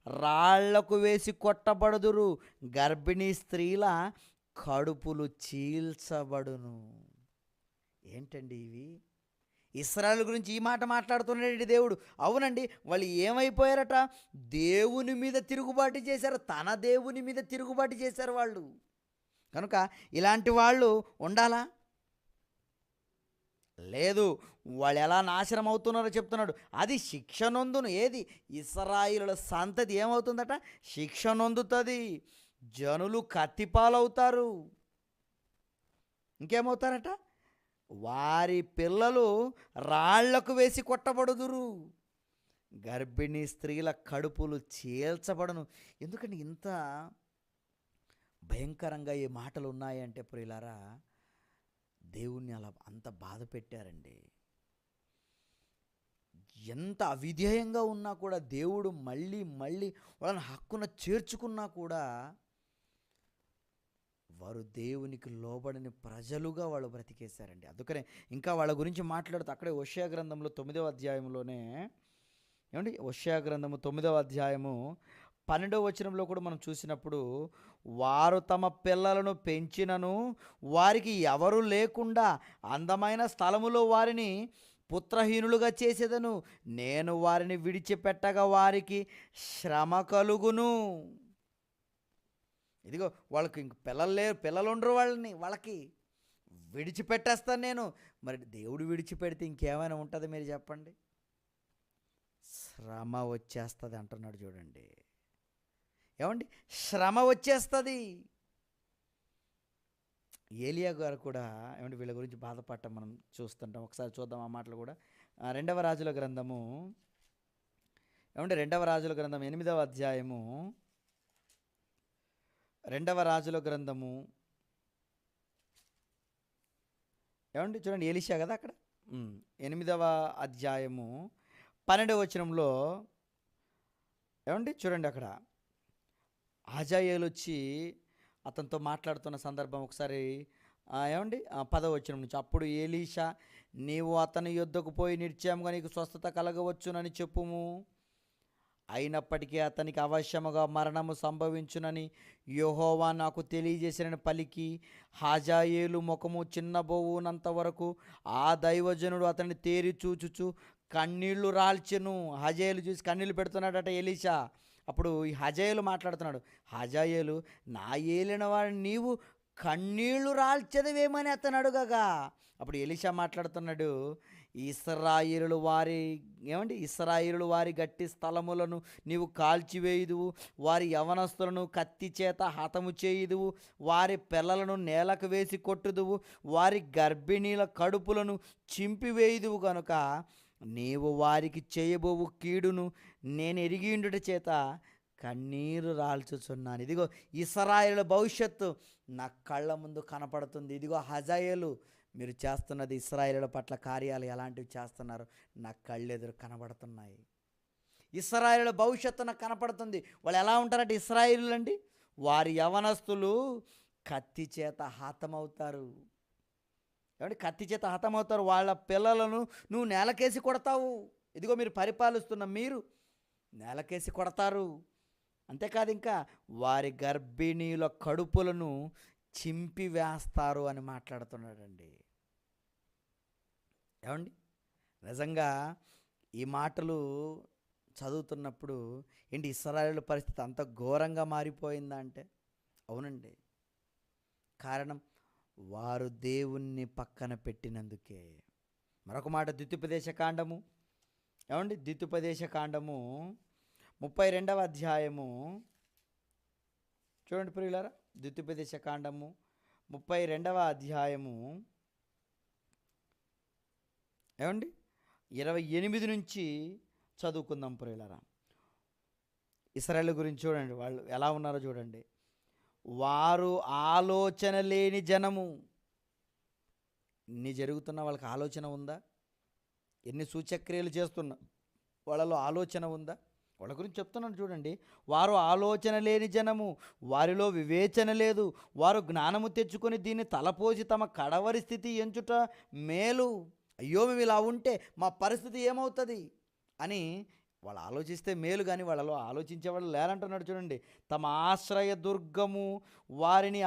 రాళ్లకు వేసి కొట్టబడుదురు, గర్భిణీ స్త్రీల కడుపులు చీల్చబడును. ఏంటండి ఇవి? ఇశ్రాయేలు గురించి ఈ మాట మాట్లాడుతున్నాడు దేవుడు. అవునండి, వాళ్ళు ఏమైపోయారట? దేవుని మీద తిరుగుబాటు చేశారు, తన దేవుని మీద తిరుగుబాటు చేశారు వాళ్ళు. కనుక ఇలాంటి వాళ్ళు ఉండాలా? లేదు. వాళ్ళు ఎలా నాశనం అవుతున్నారో చెప్తున్నాడు. అది శిక్ష నొందును. ఏది? ఇశ్రాయేలుల సంతతి ఏమవుతుందట? శిక్ష నొందుతుంది. జనులు కత్తిపాలవుతారు. ఇంకేమవుతారట? వారి పిల్లలు రాళ్లకు వేసి కొట్టబడుదురు, గర్భిణీ స్త్రీల కడుపులు చీల్చబడును. ఎందుకంటే ఇంత భయంకరంగా ఈ మాటలు ఉన్నాయంటే ప్రియులారా, దేవుణ్ణి అలా అంత బాధ పెట్టారండి. ఎంత అవిధేయంగా ఉన్నా కూడా దేవుడు మళ్ళీ వాళ్ళని హక్కున చేర్చుకున్నా కూడా వారు దేవునికి లోబడిన ప్రజలుగా వాళ్ళు బ్రతికేశారండి. అందుకనే ఇంకా వాళ్ళ గురించి మాట్లాడుతూ అక్కడే హోషేయ గ్రంథంలో 9వ అధ్యాయంలోనే హోషేయ గ్రంథము 9వ అధ్యాయము 12వ వచనంలో కూడా మనం చూసినప్పుడు, వారు తమ పిల్లలను పెంచినను వారికి ఎవరు లేకుండా అందమైన స్థలములో వారిని పుత్రహీనులుగా చేసేదను, నేను వారిని విడిచిపెట్టగా వారికి శ్రమ కలుగును. ఇదిగో వాళ్ళకి ఇంక పిల్లలు ఉండరు, వాళ్ళకి విడిచిపెట్టేస్తాను నేను. మరి దేవుడు విడిచిపెడితే ఇంకేమైనా ఉంటుంది? మీరు చెప్పండి. శ్రమ వచ్చేస్తుంది అంటున్నాడు చూడండి. శ్రమ వచ్చేస్తుంది. ఏలియా గారు కూడా వీళ్ళ గురించి బాధపడటం మనం చూస్తుంటాం. ఒకసారి చూద్దాం ఆ మాటలు కూడా. 2వ రాజుల గ్రంథము 8వ అధ్యాయము 2వ రాజుల గ్రంథము చూడండి. ఎలీషా కదా అక్కడ 8వ అధ్యాయము 12వ వచనంలో చూడండి. అక్కడ హజాయేలు వచ్చి అతనితో మాట్లాడుతున్న సందర్భం ఒకసారి 10వ వచనం నుంచి. అప్పుడు ఎలీషా, నీవు అతని యొద్దకు పోయి నిశ్చయముగా నీకు స్వస్థత కలగవచ్చునని చెప్పుము, అయినప్పటికీ అతనికి అవశ్యముగా మరణము సంభవించునని యెహోవా నాకు తెలియజేసినని పలికి, హజాయేలు ముఖము చిన్నబోవునంత వరకు ఆ దైవజనుడు అతన్ని తేరి చూచుచు కన్నీళ్లు రాల్చెను. హజాయేలు చూసి కన్నీళ్లు పెడుతున్నాడట ఎలీషా. అప్పుడు ఈ హజాయేలు మాట్లాడుతున్నాడు. హజాయేలు, నా ఏలిన వాడిని నీవు కన్నీళ్లు రాల్చెదవేమని అతను అడుగగా, అప్పుడు ఎలీషా మాట్లాడుతున్నాడు, ఇశ్రాయేలుల వారి గట్టి స్థలములను నీవు కాల్చివేయుదువు, వారి యవనస్తులను కత్తి చేత హతము చేయుదువు, వారి పిల్లలను నేలకు వేసి కొట్టుదువు, వారి గర్భిణీల కడుపులను చింపివేయుదువు కనుక నీవు వారికి చేయబోవు కీడును నేను ఎరిగిండుట చేత కన్నీరు రాల్చుచున్నాను. ఇదిగో ఇశ్రాయేలు భవిష్యత్తు నా కళ్ళ ముందు కనపడుతుంది. ఇదిగో హజాయేలు, మీరు చేస్తున్నది ఇశ్రాయేలుల పట్ల కార్యాలు ఎలాంటివి చేస్తున్నారు నా కళ్ళెదురు కనబడుతున్నాయి. ఇశ్రాయేలుల భవిష్యత్తు నాకు కనపడుతుంది. వాళ్ళు ఎలా ఉంటారంటే ఇశ్రాయేలులు అండి, వారి యవనస్తులు కత్తి చేత హతమవుతారు. ఏమంటే కత్తి చేత హతమవుతారు. వాళ్ళ పిల్లలను నువ్వు నేలకేసి కొడతావు. ఇదిగో మీరు పరిపాలిస్తున్న మీరు నేలకేసి కొడతారు. అంతేకాదు, ఇంకా వారి గర్భిణీల కడుపులను చింపివేస్తారు అని మాట్లాడుతున్నాడండి. ఏమండి, నిజంగా ఈ మాటలు చదువుతున్నప్పుడు ఏంటి ఇశ్రాయేలు పరిస్థితి అంత ఘోరంగా మారిపోయిందా అంటే అవునండి. కారణం వారు దేవుణ్ణి పక్కన పెట్టినందుకే. మరొక మాట ద్వితీయోపదేశకాండము, ఏమండి ద్వితీయోపదేశకాండము 32వ అధ్యాయము చూడండి ప్రియులారా. ద్వితీయోపదేశకాండము 32వ అధ్యాయము ఏమండి 28 నుంచి చదువుకుందాం ప్రియులారా. ఇశ్రాయేలు గురించి చూడండి, వాళ్ళు ఎలా ఉన్నారో చూడండి. వారు ఆలోచన లేని జనము. ఇన్ని జరుగుతున్నా వాళ్ళకి ఆలోచన ఉందా? ఎన్ని సూచక్రియలు చేస్తున్నా వాళ్ళలో ఆలోచన ఉందా? వాళ్ళ గురించి చెప్తున్నాను చూడండి. వారు ఆలోచన లేని జనము, వారిలో వివేచన లేదు, వారు జ్ఞానము తెచ్చుకొని దీన్ని తలపోసి తమ కడవరి స్థితి ఎంచుట మేలు. అయ్యో మేము ఇలా ఉంటే మా పరిస్థితి ఏమవుతుంది అని వాళ్ళు ఆలోచిస్తే మేలు, కానీ వాళ్ళలో ఆలోచించే వాళ్ళు లేరంటున్నాడు చూడండి. తమ ఆశ్రయ దుర్గము వారిని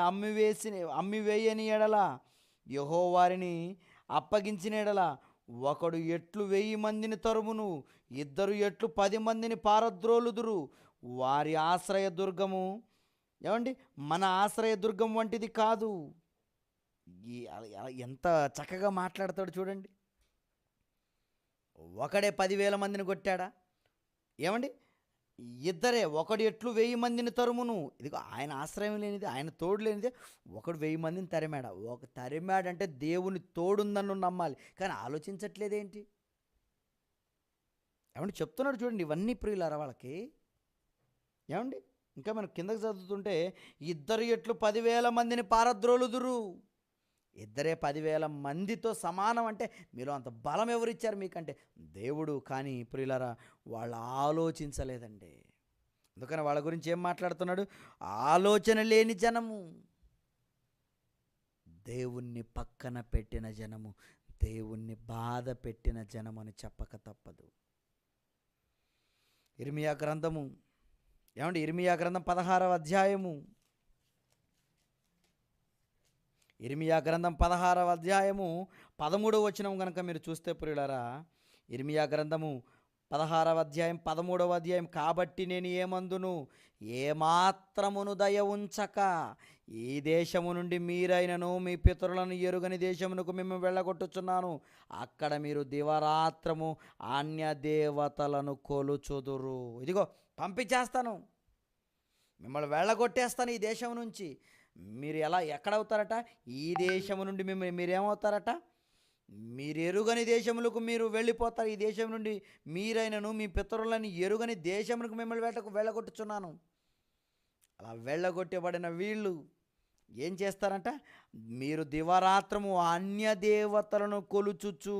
అమ్మివేయని ఎడల, యెహోవా వారిని అప్పగించిన ఎడల, ఒకడు ఎట్లు 1000 మందిని తరుమును, ఇద్దరు ఎట్లు 10 మందిని పారద్రోలుదురు. వారి ఆశ్రయ దుర్గము ఏమండి మన ఆశ్రయ దుర్గం వంటిది కాదు. ఎంత చక్కగా మాట్లాడతాడు చూడండి. ఒకడే 10,000 మందిని కొట్టాడా? ఏమండి ఇద్దరే, ఒకడు ఎట్లు 1000 మందిని తరుమును. ఇదిగో ఆయన ఆశ్రయం లేనిది, ఆయన తోడు లేనిదే ఒకడు 1000 మందిని తరిమాడా? ఒక తరిమాడంటే దేవుని తోడుందని నమ్మాలి, కానీ ఆలోచించట్లేదేంటి? ఏమండి చెప్తున్నాడు చూడండి ఇవన్నీ ప్రియులారా వాళ్ళకి. ఏమండి ఇంకా మనం కిందకి చదువుతుంటే, ఇద్దరు ఎట్లు 10,000 మందిని పారద్రోలుదురు. ఇద్దరే 10,000 మందితో సమానం అంటే మీలో అంత బలం ఎవరిచ్చారు మీకంటే? దేవుడు. కానీ ప్రియులారా వాళ్ళు ఆలోచించలేదండి. అందుకని వాళ్ళ గురించి ఏం మాట్లాడుతున్నాడు? ఆలోచన లేని జనము, దేవుణ్ణి పక్కన పెట్టిన జనము, దేవుణ్ణి బాధ పెట్టిన జనము అని చెప్పక తప్పదు. ఇర్మియా గ్రంథము, ఏమండి ఇర్మియా గ్రంథం 16వ అధ్యాయము, ఇర్మియా గ్రంథం 16వ అధ్యాయము 13వ వచనం కనుక మీరు చూస్తే ప్రియులారా, ఇర్మియా గ్రంథము 16వ అధ్యాయం 13వ అధ్యాయం, కాబట్టి నేను ఏమందును, ఏమాత్రమును దయ ఉంచక ఈ దేశము నుండి మీరైనను మీ పితరులను ఎరుగని దేశమునకు మేము వెళ్ళగొట్టుచున్నాను, అక్కడ మీరు దివారాత్రము అన్య దేవతలను కొలుచుదురు. ఇదిగో పంపించేస్తాను, మిమ్మల్ని వెళ్ళగొట్టేస్తాను ఈ దేశం నుంచి. మీరు ఎక్కడవుతారట? ఈ దేశము నుండి మీరేమవుతారట? మీరు ఎరుగని దేశములకు మీరు వెళ్ళిపోతారు. ఈ దేశం నుండి మీరైనను మీ పితరులని ఎరుగని దేశములకు మిమ్మల్ని వెళ్ళగొట్టుచున్నాను. అలా వెళ్ళగొట్టబడిన వీళ్ళు ఏం చేస్తారంట? మీరు దివారాత్రము అన్య దేవతలను కొలుచుచు.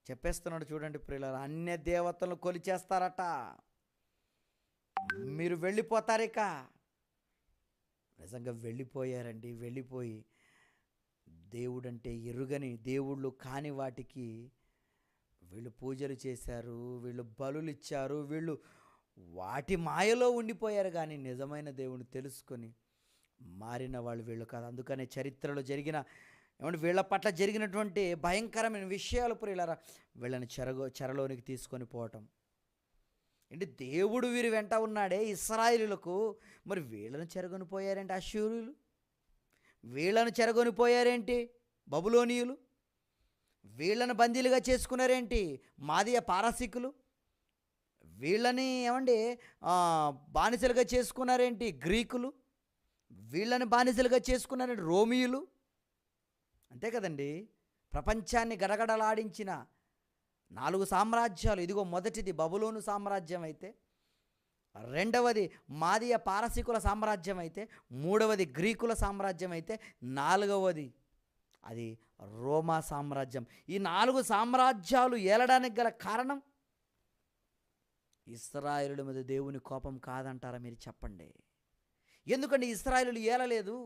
చెప్పేస్తున్నాడు చూడండి ప్రియులారా, అన్య దేవతలను కొలిచేస్తారట. మీరు వెళ్ళిపోతారిక. నిజంగా వెళ్ళిపోయారండి. వెళ్ళిపోయి దేవుడంటే ఎరుగని దేవుళ్ళు కాని వాటికి వీళ్ళు పూజలు చేశారు, వీళ్ళు బలులు ఇచ్చారు, వీళ్ళు వాటి మాయలో ఉండిపోయారు. కానీ నిజమైన దేవుని తెలుసుకొని మారిన వాళ్ళు వీళ్ళు కాదు. అందుకనే చరిత్రలో జరిగిన వీళ్ళ పట్ల జరిగినటువంటి భయంకరమైన విషయాలు ప్రియులారా వీళ్ళని చెరలోనికి తీసుకొని పోవటం. ఏంటి దేవుడు వీరి వెంట ఉన్నాడే ఇశ్రాయేలులకు, మరి వీళ్ళను చెరగొనిపోయారేంటి అష్షూరులు? వీళ్ళను చెరగొనిపోయారేంటి బబులోనీయులు? వీళ్ళను బందీలుగా చేసుకున్నారేంటి మాదీయ పారసీకులు? వీళ్ళని ఏమండి బానిసలుగా చేసుకున్నారేంటి గ్రీకులు? వీళ్ళని బానిసలుగా చేసుకున్నారేంటి రోమియులు? అంతే కదండి. ప్రపంచాన్ని గడగడలాడించిన 4 సామ్రాజ్యాలు, ఇదిగో మొదటిది బబులోను సామ్రాజ్యం అయితే, రెండవది మాదీయ పారసీకుల సామ్రాజ్యం అయితే, మూడవది గ్రీకుల సామ్రాజ్యం అయితే, నాలుగవది అది రోమా సామ్రాజ్యం. ఈ 4 సామ్రాజ్యాలు ఏలడానికి గల కారణం ఇశ్రాయేలుల మీద దేవుని కోపం కాదంటారా మీరు చెప్పండి? ఎందుకండి ఇశ్రాయేలులు ఏలలేదు?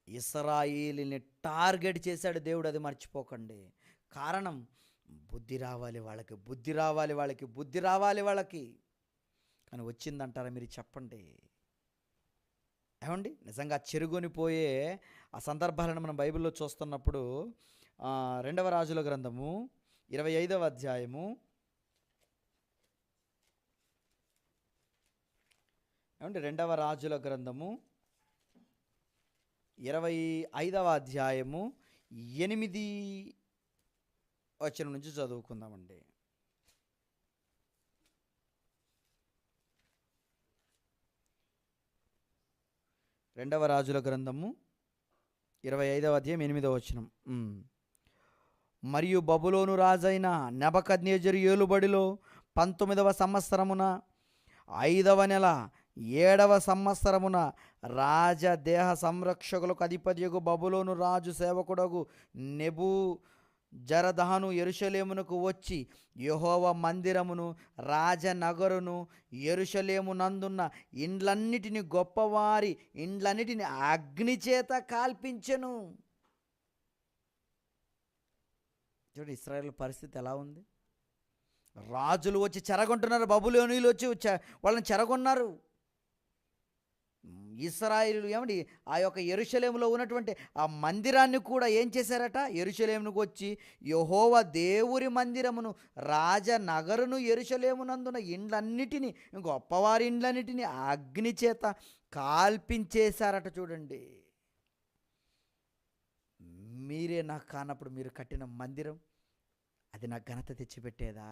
ఇశ్రాయేలుని టార్గెట్ చేశాడు దేవుడు, అది మర్చిపోకండి. కారణం బుద్ధి రావాలి వాళ్ళకి, బుద్ధి రావాలి వాళ్ళకి, బుద్ధి రావాలి వాళ్ళకి. కానీ వచ్చిందంటారా మీరు చెప్పండి? ఏమండి నిజంగా చెరుగొనిపోయే ఆ సందర్భాలను మనం బైబిల్లో చూస్తున్నప్పుడు 2వ రాజుల గ్రంథము 25వ అధ్యాయము, ఏమండి 2వ రాజుల గ్రంథము 25వ అధ్యాయము 8 వచనం నుంచి చదువుకుందామండి. 2వ రాజుల గ్రంథము 25వ అధ్యాయం 8వ వచనం. మరియు బబులోను రాజైన నెబుకద్నెజరు ఏలుబడిలో 19వ సంవత్సరమున 5వ నెల 7వ సంవత్సరమున రాజదేహ సంరక్షకులకు అధిపతియగు బబులోను రాజు సేవకుడగు నెబూజరదాను యెరూషలేమునకు వచ్చి యెహోవా మందిరమును, రాజనగరును, యెరూషలేమునందున్న ఇండ్లన్నిటిని, గొప్పవారి ఇండ్లన్నిటిని అగ్నిచేత కాల్పించెను. చూడండి ఇశ్రాయేలు పరిస్థితి ఎలా ఉంది. రాజులు వచ్చి చెరగొంటున్నారు, బబులోనీయులు వచ్చి వాళ్ళని చెరగొన్నారు. ఇశ్రాయేలు ఏమండి ఆ యొక్క యెరూషలేములో ఉన్నటువంటి ఆ మందిరాన్ని కూడా ఏం చేశారట? యెరూషలేమునకు వచ్చి యెహోవా దేవుని మందిరమును, రాజనగరును, యెరూషలేమునందున ఇండ్లన్నిటినీ, గొప్పవారి ఇండ్లన్నిటినీ అగ్ని చేత కాల్పించేశారట. చూడండి, మీరే నాకు కానప్పుడు మీరు కట్టిన మందిరం అది నాకు ఘనత తెచ్చిపెట్టేదా?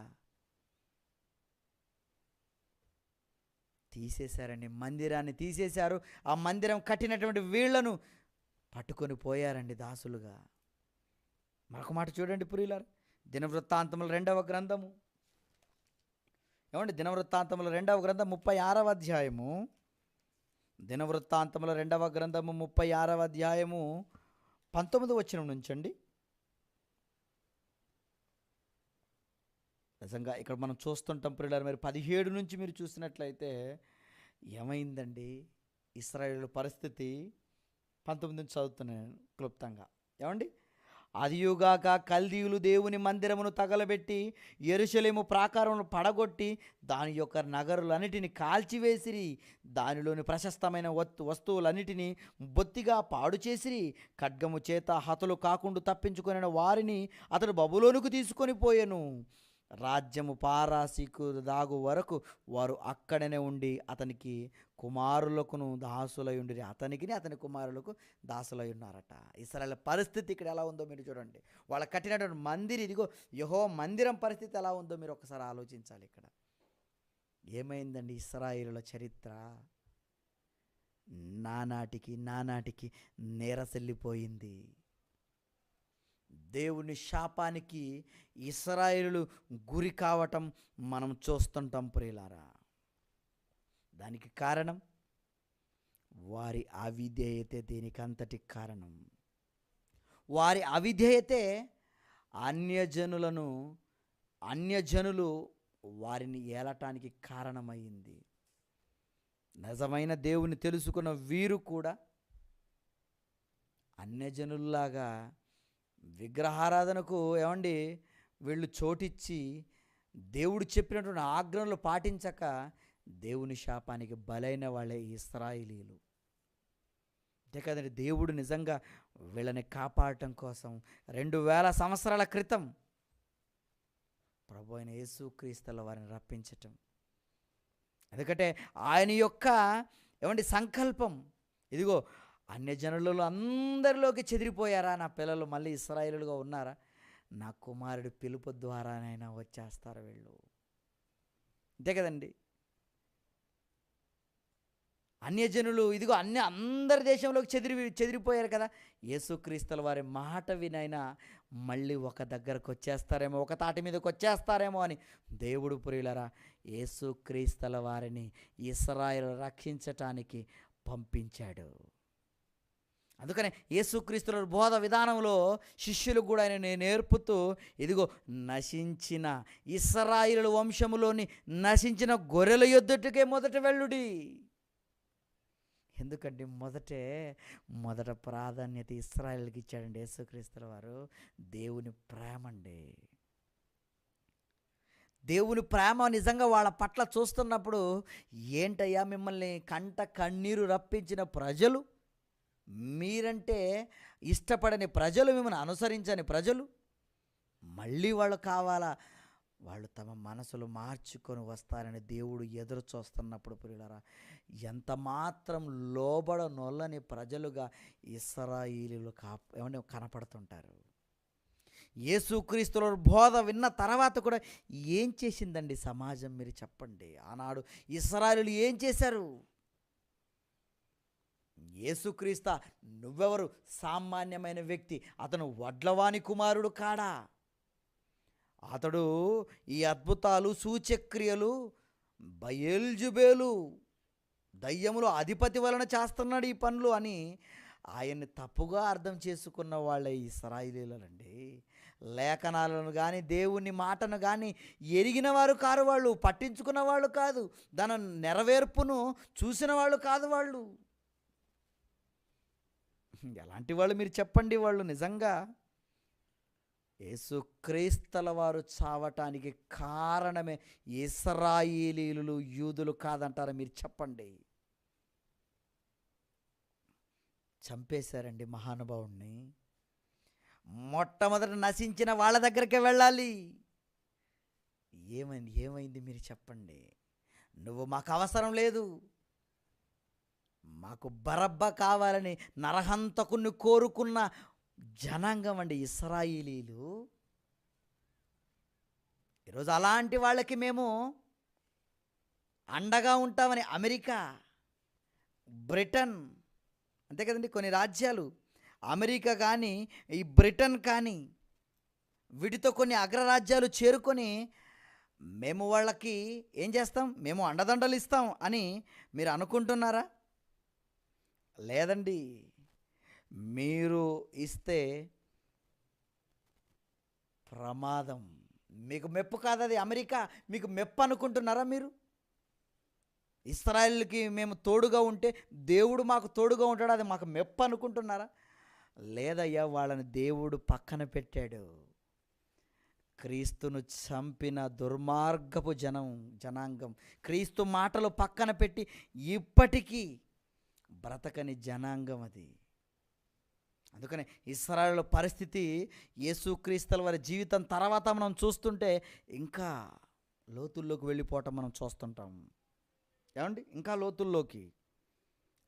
తీసేశారండి, మందిరాన్ని తీసేశారు. ఆ మందిరం కట్టినటువంటి వీళ్లను పట్టుకొని పోయారండి దాసులుగా. మరొక మాట చూడండి ప్రియులారా, దినవృత్తాంతముల 2వ గ్రంథము, ఏమండి దినవృత్తాంతముల 2వ గ్రంథం 36వ అధ్యాయము, దినవృత్తాంతముల 2వ గ్రంథము 36వ అధ్యాయము 19వ వచనం నుంచండి. నిజంగా ఇక్కడ మనం చూస్తుంటాం ప్రియులారా, మీరు 17 నుంచి మీరు చూసినట్లయితే ఏమైందండి ఇశ్రాయేలు పరిస్థితి. 19 నుంచి చదువుతున్నాను క్లుప్తంగా. ఏమండి, అదియుగాక కల్దీయులు దేవుని మందిరమును తగలబెట్టి యెరూషలేము ప్రాకారమును పడగొట్టి దాని యొక్క నగరులన్నిటిని కాల్చివేసిరి, దానిలోని ప్రశస్తమైన వస్తువులన్నిటినీ బొత్తిగా పాడు చేసిరి. ఖడ్గము చేత హతులు కాకుండా తప్పించుకొనిన వారిని అతడు బబులోనుకు తీసుకొని పోయెను. రాజ్యము పారాసీకు దాగు వరకు వారు అక్కడనే ఉండి అతనికి కుమారులకును దాసులై ఉండిరి. అతని కుమారులకు దాసులై ఉన్నారట. ఇశ్రాయేల్ పరిస్థితి ఇక్కడ ఎలా ఉందో మీరు చూడండి. వాళ్ళ కట్టినటువంటి మందిరం, ఇదిగో యెహోవా మందిరం పరిస్థితి ఎలా ఉందో మీరు ఒకసారి ఆలోచించాలి. ఇక్కడ ఏమైందండి ఇశ్రాయేలుల చరిత్ర? నానాటికి నేరసెల్లిపోయింది. దేవుని శాపానికి ఇశ్రాయేలు గురి కావటం మనం చూస్తుంటాం ప్రియులారా. దానికి కారణం వారి అవిధేయతే. దీనికంతటి కారణం వారి అవిధేయతే. అన్యజనులు వారిని ఏలటానికి కారణమైంది. నిజమైన దేవుని తెలుసుకున్న వీరు కూడా అన్యజనుల్లాగా విగ్రహారాధనకు ఏమండి వీళ్ళు చోటిచ్చి దేవుడు చెప్పినటువంటి ఆజ్ఞలు పాటించక దేవుని శాపానికి బలైన వాళ్ళే ఇశ్రాయేలీయులు. అంతే కదండి, దేవుడు నిజంగా వీళ్ళని కాపాడటం కోసం 2000 సంవత్సరాల క్రితం ప్రభు అయిన యేసుక్రీస్తుల వారిని రప్పించటం. ఎందుకంటే ఆయన యొక్క సంకల్పం, ఇదిగో అన్యజనులలో అందరిలోకి చెదిరిపోయారా, నా పిల్లలు మళ్ళీ ఇశ్రాయేలుగా ఉన్నారా, నా కుమారుడి పిలుపు ద్వారానైనా వచ్చేస్తారు వీళ్ళు. అంతే కదండి. అన్యజనులు ఇదిగో అందరి దేశంలోకి చెదిరిపోయారు కదా. యేసుక్రీస్తుల వారి మాట వినైనా మళ్ళీ ఒక దగ్గరకు వచ్చేస్తారేమో, ఒక తాటి మీదకి వచ్చేస్తారేమో అని దేవుడు ప్రియులరా యేసుక్రీస్తుల వారిని ఇశ్రాయేలు రక్షించటానికి పంపించాడు. అందుకనే యేసుక్రీస్తుల బోధ విధానంలో శిష్యులకు కూడా ఆయన నేర్పుతూ, ఇదిగో నశించిన ఇశ్రాయేలు వంశములోని నశించిన గొర్రెల యొద్దటికే మొదట వెళ్ళుడి. ఎందుకంటే మొదట ప్రాధాన్యత ఇశ్రాయేలుకి ఇచ్చాడండి యేసుక్రీస్తుల వారు. దేవుని ప్రేమ అండి. దేవుని ప్రేమ నిజంగా వాళ్ళ పట్ల చూస్తున్నప్పుడు, ఏంటయ్యా మిమ్మల్ని కంట కన్నీరు రప్పించిన ప్రజలు, మీరంటే ఇష్టపడని ప్రజలు, మిమ్మల్ని అనుసరించని ప్రజలు మళ్ళీ వాళ్ళు కావాలా, వాళ్ళు తమ మనసులు మార్చుకొని వస్తారని దేవుడు ఎదురు చూస్తున్నప్పుడు ప్రియులారా, ఎంత మాత్రం లోబడనొల్లని ప్రజలుగా ఇశ్రాయేలీయులు కనపడుతుంటారు. యేసుక్రీస్తుల బోధ విన్న తర్వాత కూడా ఏం చేసిందండి సమాజం, మీరు చెప్పండి. ఆనాడు ఇశ్రాయేలీయులు ఏం చేశారు? యేసుక్రీస్తు నువ్వెవరు? సామాన్యమైన వ్యక్తి. అతను వడ్లవాని కుమారుడు కాడా? అతడు ఈ అద్భుతాలు సూచక్రియలు బయల్జుబేలు దయ్యములు అధిపతి వలన చేస్తున్నాడు ఈ పనులు అని ఆయన్ని తప్పుగా అర్థం చేసుకున్న వాళ్ళే ఇశ్రాయేలీయులండి. లేఖనాలను కానీ దేవుని మాటను కానీ ఎరిగిన వారు కారు వాళ్ళు, పట్టించుకున్న వాళ్ళు కాదు, దాని నెరవేర్పును చూసిన వాళ్ళు కాదు వాళ్ళు. ఎలాంటి వాళ్ళు మీరు చెప్పండి? వాళ్ళు నిజంగా యేసుక్రీస్తుల వారు చావటానికి కారణమే ఇశ్రాయేలీయులు, యూదులు కాదంటారా? మీరు చెప్పండి. చంపేశారండి మహానుభావుణ్ణి. మొట్టమొదట నశించిన వాళ్ళ దగ్గరికే వెళ్ళాలి. ఏమైంది మీరు చెప్పండి. నువ్వు మాకు అవసరం లేదు, మాకు బరబ్బ కావాలని నరహంతకుని కోరుకున్న జనాంగం అండి ఇశ్రాయేలీయులు. ఈరోజు అలాంటి వాళ్ళకి మేము అండగా ఉంటామని అమెరికా, బ్రిటన్, అంతే కదండి, కొన్ని రాజ్యాలు, అమెరికా కానీ ఈ బ్రిటన్ కానీ వీటితో కొన్ని అగ్రరాజ్యాలు చేరుకొని మేము వాళ్ళకి ఏం చేస్తాం, మేము అండదండలు ఇస్తాం అని మీరు అనుకుంటున్నారా? లేదండి. మీరు ఇస్తే ప్రమాదం. మీకు మెప్పు కాదు అది. అమెరికా మీకు మెప్పు అనుకుంటున్నారా మీరు? ఇశ్రాయేలుకి మేము తోడుగా ఉంటే దేవుడు మాకు తోడుగా ఉంటాడు, అది మాకు మెప్పు అనుకుంటున్నారా? లేదయ్యా, వాళ్ళని దేవుడు పక్కన పెట్టాడు. క్రీస్తును చంపిన దుర్మార్గపు జనాంగం, క్రీస్తు మాటలు పక్కన పెట్టి ఇప్పటికీ బ్రతకని జనాంగం అది. అందుకని ఇశ్రాయేలు పరిస్థితి యేసుక్రీస్తుల వారి జీవితం తర్వాత మనం చూస్తుంటే ఇంకా లోతుల్లోకి వెళ్ళిపోవటం మనం చూస్తుంటాం. ఏమండి, ఇంకా లోతుల్లోకి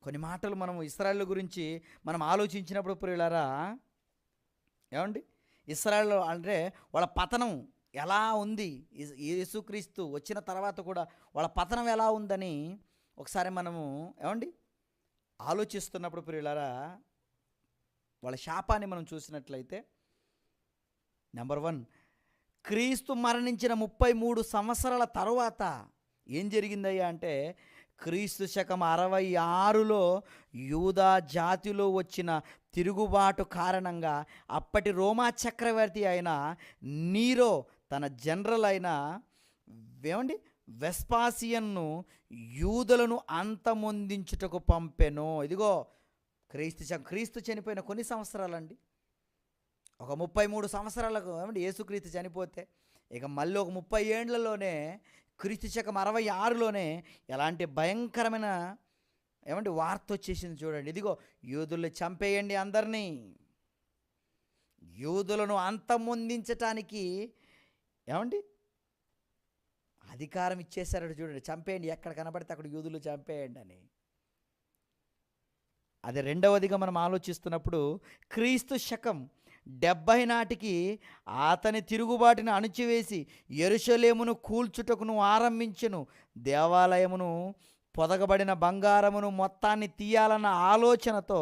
కొన్ని మాటలు మనం ఇశ్రాయేలు గురించి మనం ఆలోచించినప్పుడు ప్రియులారా, ఏమండి, ఇశ్రాయేలు అంటే వాళ్ళ పతనం ఎలా ఉంది, యేసుక్రీస్తు వచ్చిన తర్వాత కూడా వాళ్ళ పతనం ఎలా ఉందని ఒకసారి మనము ఏమండి ఆలోచిస్తున్నప్పుడు ప్రియులారా, వాళ్ళ శాపాన్ని మనం చూసినట్లయితే, నెంబర్ 1, క్రీస్తు మరణించిన 33 సంవత్సరాల తరువాత ఏం జరిగిందయ్యా అంటే, క్రీస్తు శకం 66లో యూదా జాతిలో వచ్చిన తిరుగుబాటు కారణంగా అప్పటి రోమా చక్రవర్తి అయిన నీరో తన జనరల్ అయిన వెస్పాసియన్ను యూదులను అంతమొందించుటకు పంపెను. ఇదిగో క్రీస్తు చనిపోయిన కొన్ని సంవత్సరాలండి, ఒక 33 సంవత్సరాలకు యేసుక్రీస్తు చనిపోతే ఇక మళ్ళీ ఒక 30 ఏండ్లలోనే క్రీస్తు శకం 66లోనే ఎలాంటి భయంకరమైన వార్త వచ్చేసింది చూడండి. ఇదిగో యూదుల్ని చంపేయండి, అందరినీ యూదులను అంతమొందించటానికి అధికారం ఇచ్చేశారట చూడండి, చంపేయండి, ఎక్కడ కనబడితే అక్కడ యూదులు చంపేయండి అని. అది రెండవదిగా మనం ఆలోచిస్తున్నప్పుడు క్రీస్తు శకం 70 నాటికి అతని తిరుగుబాటును అణిచివేసి యెరూషలేమును కూల్చుటకును ఆరంభించెను. దేవాలయమును పొదగబడిన బంగారమును మొత్తాన్ని తీయాలన్న ఆలోచనతో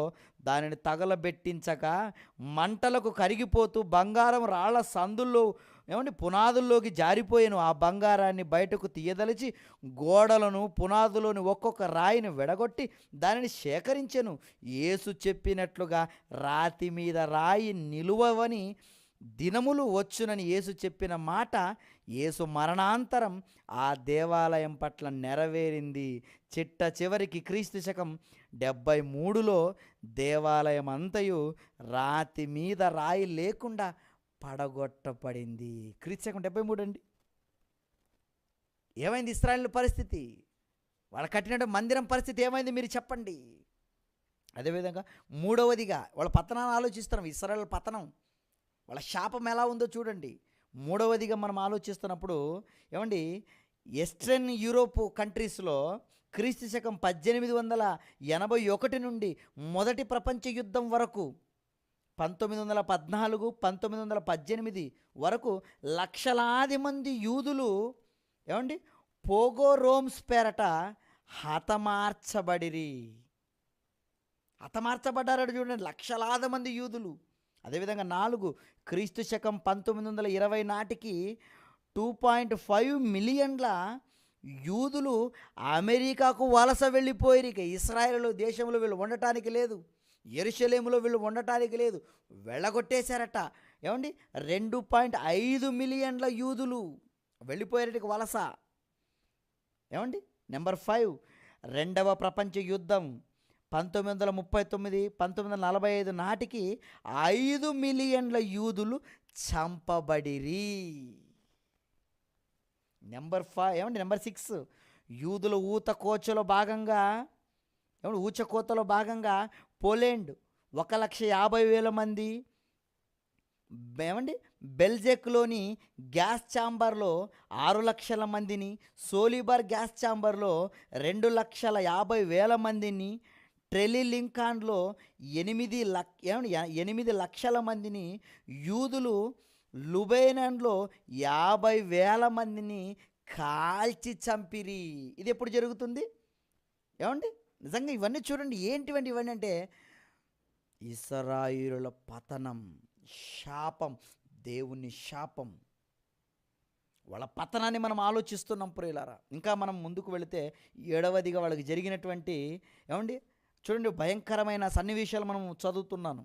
దానిని తగలబెట్టించక మంటలకు కరిగిపోతూ బంగారం రాళ్ల సందుల్లో పునాదుల్లోకి జారిపోయాను. ఆ బంగారాన్ని బయటకు తీయదలిచి గోడలను పునాదులోని ఒక్కొక్క రాయిని విడగొట్టి దానిని సేకరించెను. యేసు చెప్పినట్లుగా రాతి మీద రాయి నిలువవని దినములు వచ్చునని యేసు చెప్పిన మాట యేసు మరణాంతరం ఆ దేవాలయం పట్ల నెరవేరింది. చిట్ట చివరికి క్రీస్తు శకం 73లో దేవాలయం అంతయు రాతి మీద రాయి లేకుండా పడగొట్టబడింది. క్రీస్తు శకం 73 అండి. ఏమైంది ఇశ్రాయేలు పరిస్థితి? వాళ్ళు కట్టినట్టు మందిరం పరిస్థితి ఏమైంది మీరు చెప్పండి. అదేవిధంగా మూడవదిగా వాళ్ళ పతనాన్ని ఆలోచిస్తున్నాం. ఇశ్రాయేలు పతనం, వాళ్ళ శాపం ఎలా ఉందో చూడండి. మూడవదిగా మనం ఆలోచిస్తున్నప్పుడు వెస్ట్రన్ యూరోప్ కంట్రీస్లో క్రీస్తు శకం 1881 నుండి మొదటి ప్రపంచ యుద్ధం వరకు 1914, 1918 వరకు లక్షలాది మంది యూదులు పోగోరోమ్స్ పేరట హతమార్చబడ్డారట చూడండి, లక్షలాది మంది యూదులు. అదేవిధంగా 4 క్రీస్తు శకం 1920 నాటికి 2.5 మిలియన్ల యూదులు అమెరికాకు వలస వెళ్ళిపోయారు. ఇక ఇశ్రాయేలు దేశంలో వీళ్ళు ఉండటానికి లేదు, యెరూషలేములో వీళ్ళు ఉండటానికి లేదు, వెళ్ళగొట్టేశారట. 2.5 మిలియన్ల యూదులు వెళ్ళిపోయారట వలస. నెంబర్ 5 రెండవ ప్రపంచ యుద్ధం 1939, 1945 నాటికి 5 మిలియన్ల యూదులు చంపబడిరి. నెంబర్ 6 యూదుల ఊచకోతలో భాగంగా పోలాండ్ 1,50,000 మంది, బెల్జెక్లోని గ్యాస్ ఛాంబర్లో 6 లక్షల మందిని, సోలిబార్ గ్యాస్ ఛాంబర్లో 2,50,000 మందిని, ట్రెలిలింకాన్లో 8 లక్షల మందిని, యూదులు లుబేనాన్లో 50,000 మందిని కాల్చి చంపిరి. ఇది ఎప్పుడు జరుగుతుంది నిజంగా ఇవన్నీ చూడండి. ఏంటివండి ఇవన్నీ అంటే ఇశ్రాయేలుల పతనం, శాపం, దేవుని శాపం, వాళ్ళ పతనాన్ని మనం ఆలోచిస్తున్నాం ప్రియులారా. ఇంకా మనం ముందుకు వెళితే 7వదిగా వాళ్ళకి జరిగినటువంటి చూడండి భయంకరమైన సన్నివేశాలు మనం చదువుతున్నాను.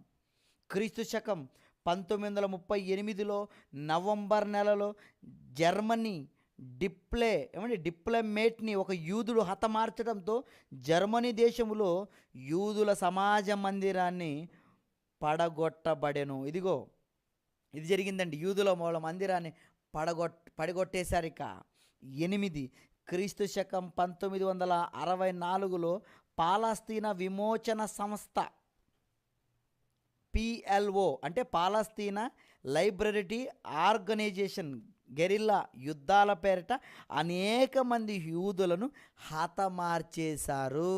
క్రీస్తు శకం 1938లో నవంబర్ నెలలో జర్మనీ డిప్లొమేట్ని ఒక యూదుడు హతమార్చడంతో జర్మనీ దేశంలో యూదుల సమాజ మందిరాన్ని పడగొట్టబడెను. ఇది జరిగిందండి. యూదుల వాళ్ళ మందిరాన్ని పడగొట్టేశారు. ఇక 8 క్రీస్తు శకం 1964లో పాలస్తీనా విమోచన సంస్థ PLO అంటే పాలస్తీనా లిబరేటరీ ఆర్గనైజేషన్ గెరిల్లా యుద్ధాల పేరిట అనేక మంది యూదులను హతమార్చేశారు.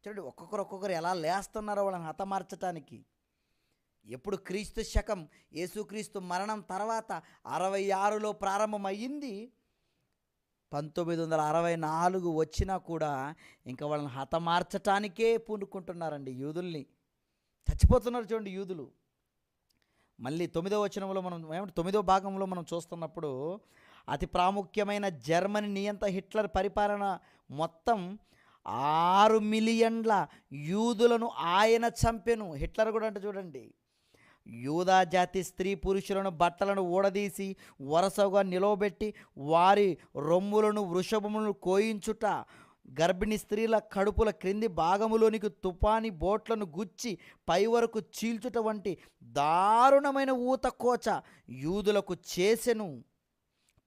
చూడండి ఒక్కొక్కరు ఎలా లేస్తున్నారో వాళ్ళని హతమార్చటానికి. ఎప్పుడు క్రీస్తు శకం యేసుక్రీస్తు మరణం తర్వాత 66లో ప్రారంభమయ్యింది. 1964 వచ్చినా కూడా ఇంకా వాళ్ళని హతమార్చటానికే పూనుకుంటున్నారండి. యూదుల్ని చచ్చిపోతున్నారు చూడండి యూదులు. మళ్ళీ 9వ వచనంలో మనం 9వ భాగంలో మనం చూస్తున్నప్పుడు అతి ప్రాముఖ్యమైన జర్మనీ నియంత హిట్లర్ పరిపాలన మొత్తం 6 మిలియన్ల యూదులను ఆయన చంపెను. హిట్లర్ కూడా అంటే చూడండి, యూదా జాతి స్త్రీ పురుషులను బట్టలను ఊడదీసి వరుసగా నిలవబెట్టి వారి రొమ్ములను వృషభములను కోయించుట, గర్భిణీ స్త్రీల కడుపుల క్రింది భాగములోనికి తుపాని బోట్లను గుచ్చి పై వరకు చీల్చుట వంటి దారుణమైన ఊతకోచ యూదులకు చేసెను.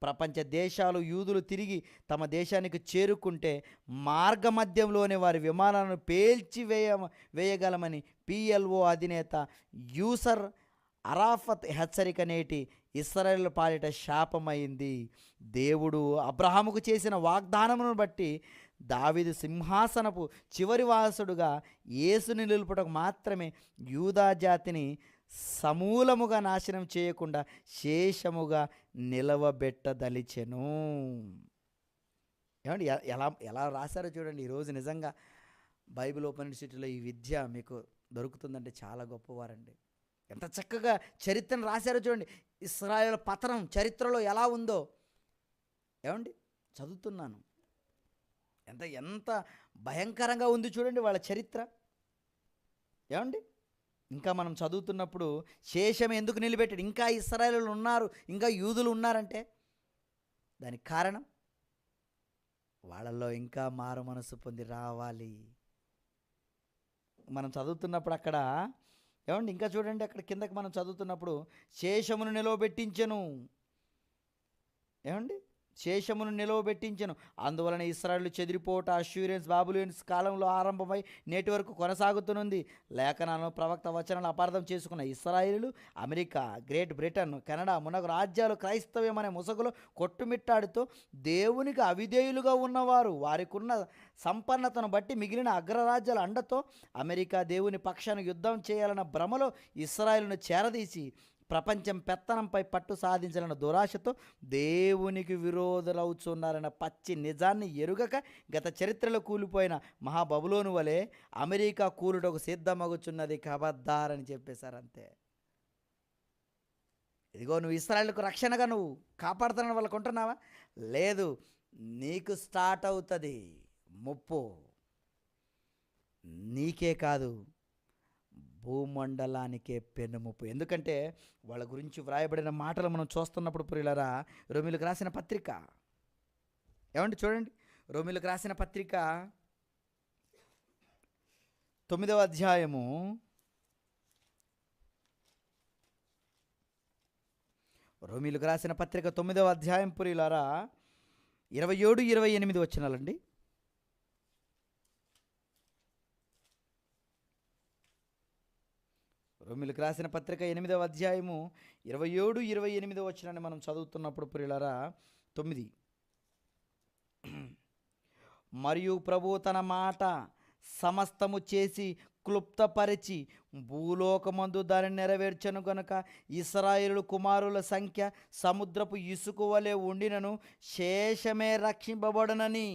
ప్రపంచ దేశాలు యూదులు తిరిగి తమ దేశానికి చేరుకుంటే మార్గమధ్యంలోనే వారి విమానాలను వేయగలమని PLO అధినేత యూసర్ అరాఫత్ హెచ్చరిక నేటి ఇశ్రాయేలు పాలిట శాపమైంది. దేవుడు అబ్రహాముకు చేసిన వాగ్దానమును బట్టి దావీదు సింహాసనపు చివరి వారసుడుగా యేసుని నిలుపుటకు మాత్రమే యూదా జాతిని సమూలముగా నాశనం చేయకుండా శేషముగా నిలవబెట్టదలిచెను. ఏమండి, ఎలా ఎలా రాశారో చూడండి. ఈరోజు నిజంగా బైబిల్ ఓపెన్ యూనివర్సిటీలో ఈ విద్య మీకు దొరుకుతుందంటే చాలా గొప్పవారండి. ఎంత చక్కగా చరిత్రను రాశారో చూడండి. ఇశ్రాయేలు పతనం చరిత్రలో ఎలా ఉందో ఏమండి చదువుతున్నాను. ఎంత ఎంత భయంకరంగా ఉంది చూడండి వాళ్ళ చరిత్ర. ఏమండి, ఇంకా మనం చదువుతున్నప్పుడు శేషం ఎందుకు నిలబెట్టాడు, ఇంకా ఇశ్రాయేలులు ఉన్నారు, ఇంకా యూదులు ఉన్నారంటే దానికి కారణం వాళ్ళల్లో ఇంకా మారు మనసు పొంది రావాలి. మనం చదువుతున్నప్పుడు అక్కడ ఏమండి ఇంకా చూడండి, అక్కడ కిందకి మనం చదువుతున్నప్పుడు శేషమును నిలవబెట్టించెను. ఏమండి, శేషమును నిలవబెట్టించెను. అందువలన ఇశ్రాయేలు చెదిరిపోవట అష్యూరియన్స్ బాబులోనియన్స్ కాలంలో ఆరంభమై నేటి వరకు కొనసాగుతున్నది. లేఖనాలను ప్రవక్త వచనాలు అపార్థం చేసుకున్న ఇశ్రాయేలు అమెరికా, గ్రేట్ బ్రిటన్, కెనడా మునగు రాజ్యాలు క్రైస్తవ్యం అనే ముసుగులో కొట్టుమిట్టాడుతూ దేవునికి అవిధేయులుగా ఉన్నవారు వారికున్న సంపన్నతను బట్టి మిగిలిన అగ్రరాజ్యాల అండతో అమెరికా దేవుని పక్షాన యుద్ధం చేయాలన్న భ్రమలో ఇశ్రాయేలును చేరదీసి ప్రపంచం పెత్తనంపై పట్టు సాధించాలన్న దురాశతో దేవునికి విరోధులవుతున్నారన్న పచ్చి నిజాన్ని ఎరుగక గత చరిత్రలో కూలిపోయిన మహాబబులోను వలె అమెరికా కూలుటకు సిద్ధమగుచున్నది, ఖబర్దారని చెప్పేశారు. అంతే. ఇదిగో నువ్వు ఇశ్రాయేలుకు రక్షణగా నువ్వు కాపాడుతున్న వాళ్ళకు ఉంటున్నావా? లేదు, నీకు స్టార్ట్ అవుతుంది ముప్పు. నీకే కాదు, భూమండలానికే పెనుముప్పు. ఎందుకంటే వాళ్ళ గురించి వ్రాయబడిన మాటలు మనం చూస్తున్నప్పుడు ప్రియులారా, రోమీయులకు రాసిన పత్రిక ఏమండి చూడండి, రోమీయులకు రాసిన పత్రిక 9వ అధ్యాయము 9వ అధ్యాయం ప్రియులారా 27, 28 వచనాలండి. రోమీయులకు రాసిన పత్రిక 8వ అధ్యాయము 27, 28 వచనాన్ని మనం చదువుతున్నప్పుడు ప్రియులారా 9, మరియు ప్రభువు తన మాట సమస్తము చేసి క్లుప్తపరిచి భూలోకమందు దానిని నెరవేర్చను గనుక ఇశ్రాయేలు కుమారుల సంఖ్య సముద్రపు ఇసుక వలె ఉండినను శేషమే రక్షింపబడనని.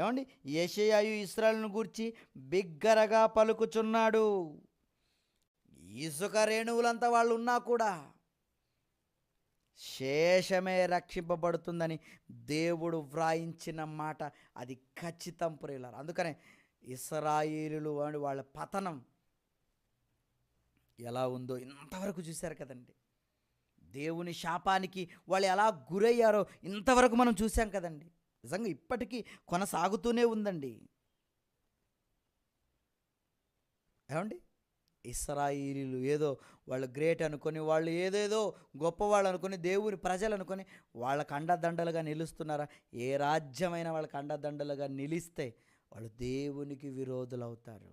ఏమండి, యెషయాయు ఇశ్రాయేలును గూర్చి బిగ్గరగా పలుకుచున్నాడు. ఇసుక రేణువులంతా వాళ్ళు ఉన్నా కూడా శేషమే రక్షింపబడుతుందని దేవుడు వ్రాయించిన మాట అది ఖచ్చితం ప్రియులారా. అందుకనే ఇశ్రాయేలులు వాళ్ళ పతనం ఎలా ఉందో ఇంతవరకు చూశారు కదండి. దేవుని శాపానికి వాళ్ళు ఎలా గురయ్యారో ఇంతవరకు మనం చూసాం కదండి. నిజంగా ఇప్పటికీ కొనసాగుతూనే ఉందండి. ఏమండి, ఇశ్రాయేలీలు ఏదో వాళ్ళు గ్రేట్ అనుకొని, వాళ్ళు ఏదేదో గొప్పవాళ్ళు అనుకొని, దేవుని ప్రజలు అనుకొని వాళ్ళకు అండదండలుగా నిలుస్తున్నారా? ఏ రాజ్యమైన వాళ్ళకి అండదండలుగా నిలిస్తే వాళ్ళు దేవునికి విరోధులు అవుతారు.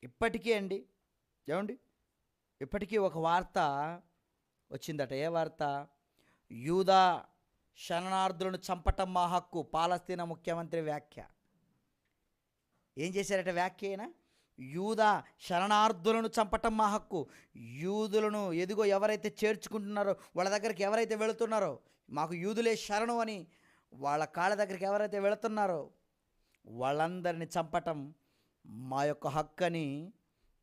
ఇప్పటికీ అండి, ఏమండి, ఇప్పటికీ ఒక వార్త వచ్చిందట. ఏ వార్త? యూదా శరణార్థులను చంపటం మా హక్కు, పాలస్తీనా ముఖ్యమంత్రి వ్యాఖ్య. ఏం చేశారట వ్యాఖ్య? అయినా యూదా శరణార్థులను చంపటం మా హక్కు. యూదులను ఎదుగో ఎవరైతే చేర్చుకుంటున్నారో, వాళ్ళ దగ్గరికి ఎవరైతే వెళుతున్నారో, మాకు యూదులే శరణు అని వాళ్ళ కాళ్ళ దగ్గరికి ఎవరైతే వెళుతున్నారో వాళ్ళందరినీ చంపటం మా యొక్క హక్కు అని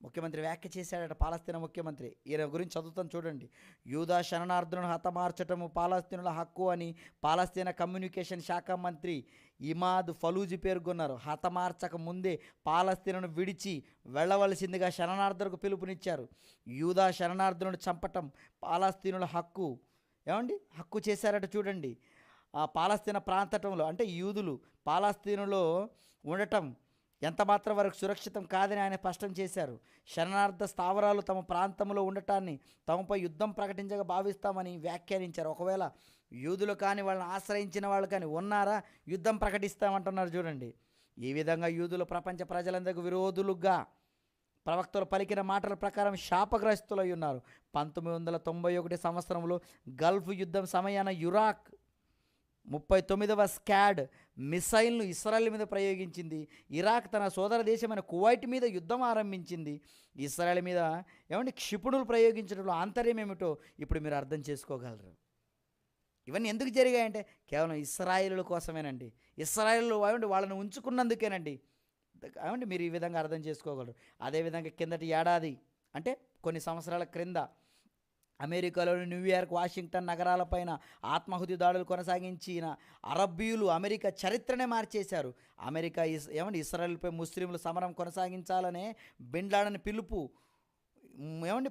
ముఖ్యమంత్రి వ్యాఖ్య చేశాడట, పాలస్తీనా ముఖ్యమంత్రి. ఈయన గురించి చదువుతాను చూడండి. యూదా శరణార్థులను హతమార్చటము పాలస్తీనుల హక్కు అని పాలస్తీనా కమ్యూనికేషన్ శాఖ మంత్రి ఇమాద్ ఫలూజీ పేర్కొన్నారు. హతమార్చక ముందే పాలస్తీనాను విడిచి వెళ్ళవలసిందిగా శరణార్థులకు పిలుపునిచ్చారు. యూదా శరణార్థులను చంపటం పాలస్తీనుల హక్కు. ఏమండి, హక్కు చేశారట చూడండి. ఆ పాలస్తీనా ప్రాంతంలో అంటే యూదులు పాలస్తీనులో ఉండటం ఎంత మాత్రం వరకు సురక్షితం కాదని ఆయన స్పష్టం చేశారు. శరణార్థ స్థావరాలు తమ ప్రాంతంలో ఉండటాన్ని తమపై యుద్ధం ప్రకటించగా భావిస్తామని వ్యాఖ్యానించారు. ఒకవేళ యూదులు కానీ వాళ్ళని ఆశ్రయించిన వాళ్ళు కానీ ఉన్నారా, యుద్ధం ప్రకటిస్తామంటున్నారు చూడండి. ఈ విధంగా యూదులు ప్రపంచ ప్రజలందరికీ విరోధులుగా ప్రవక్తలు పలికిన మాటల ప్రకారం శాపగ్రస్తులై ఉన్నారు. 1991 సంవత్సరంలో గల్ఫ్ యుద్ధం సమయాన ఇరాక్ 39వ స్కాడ్ మిసైల్ను ఇస్రాయెల్ మీద ప్రయోగించింది. ఇరాక్ తన సోదర దేశమైన కువైట్ మీద యుద్ధం ఆరంభించింది. ఇస్రాయెల్ మీద క్షిపణులు ప్రయోగించడంలో ఆంతర్యం ఏమిటో ఇప్పుడు మీరు అర్థం చేసుకోగలరు. ఇవన్నీ ఎందుకు జరిగాయంటే కేవలం ఇశ్రాయేలుల కోసమేనండి. ఇశ్రాయేలు వాళ్ళని ఉంచుకున్నందుకేనండి. మీరు ఈ విధంగా అర్థం చేసుకోగలరు. అదేవిధంగా కిందటి ఏడాది అంటే కొన్ని సంవత్సరాల క్రింద అమెరికాలోని న్యూయార్క్, వాషింగ్టన్ నగరాలపైన ఆత్మాహుతి దాడులు కొనసాగించిన అరబ్బీయులు అమెరికా చరిత్రనే మార్చేశారు. అమెరికా ఇశ్రాయేల్పై ముస్లింలు సమరం కొనసాగించాలనే బిన్ లాడెన్ పిలుపు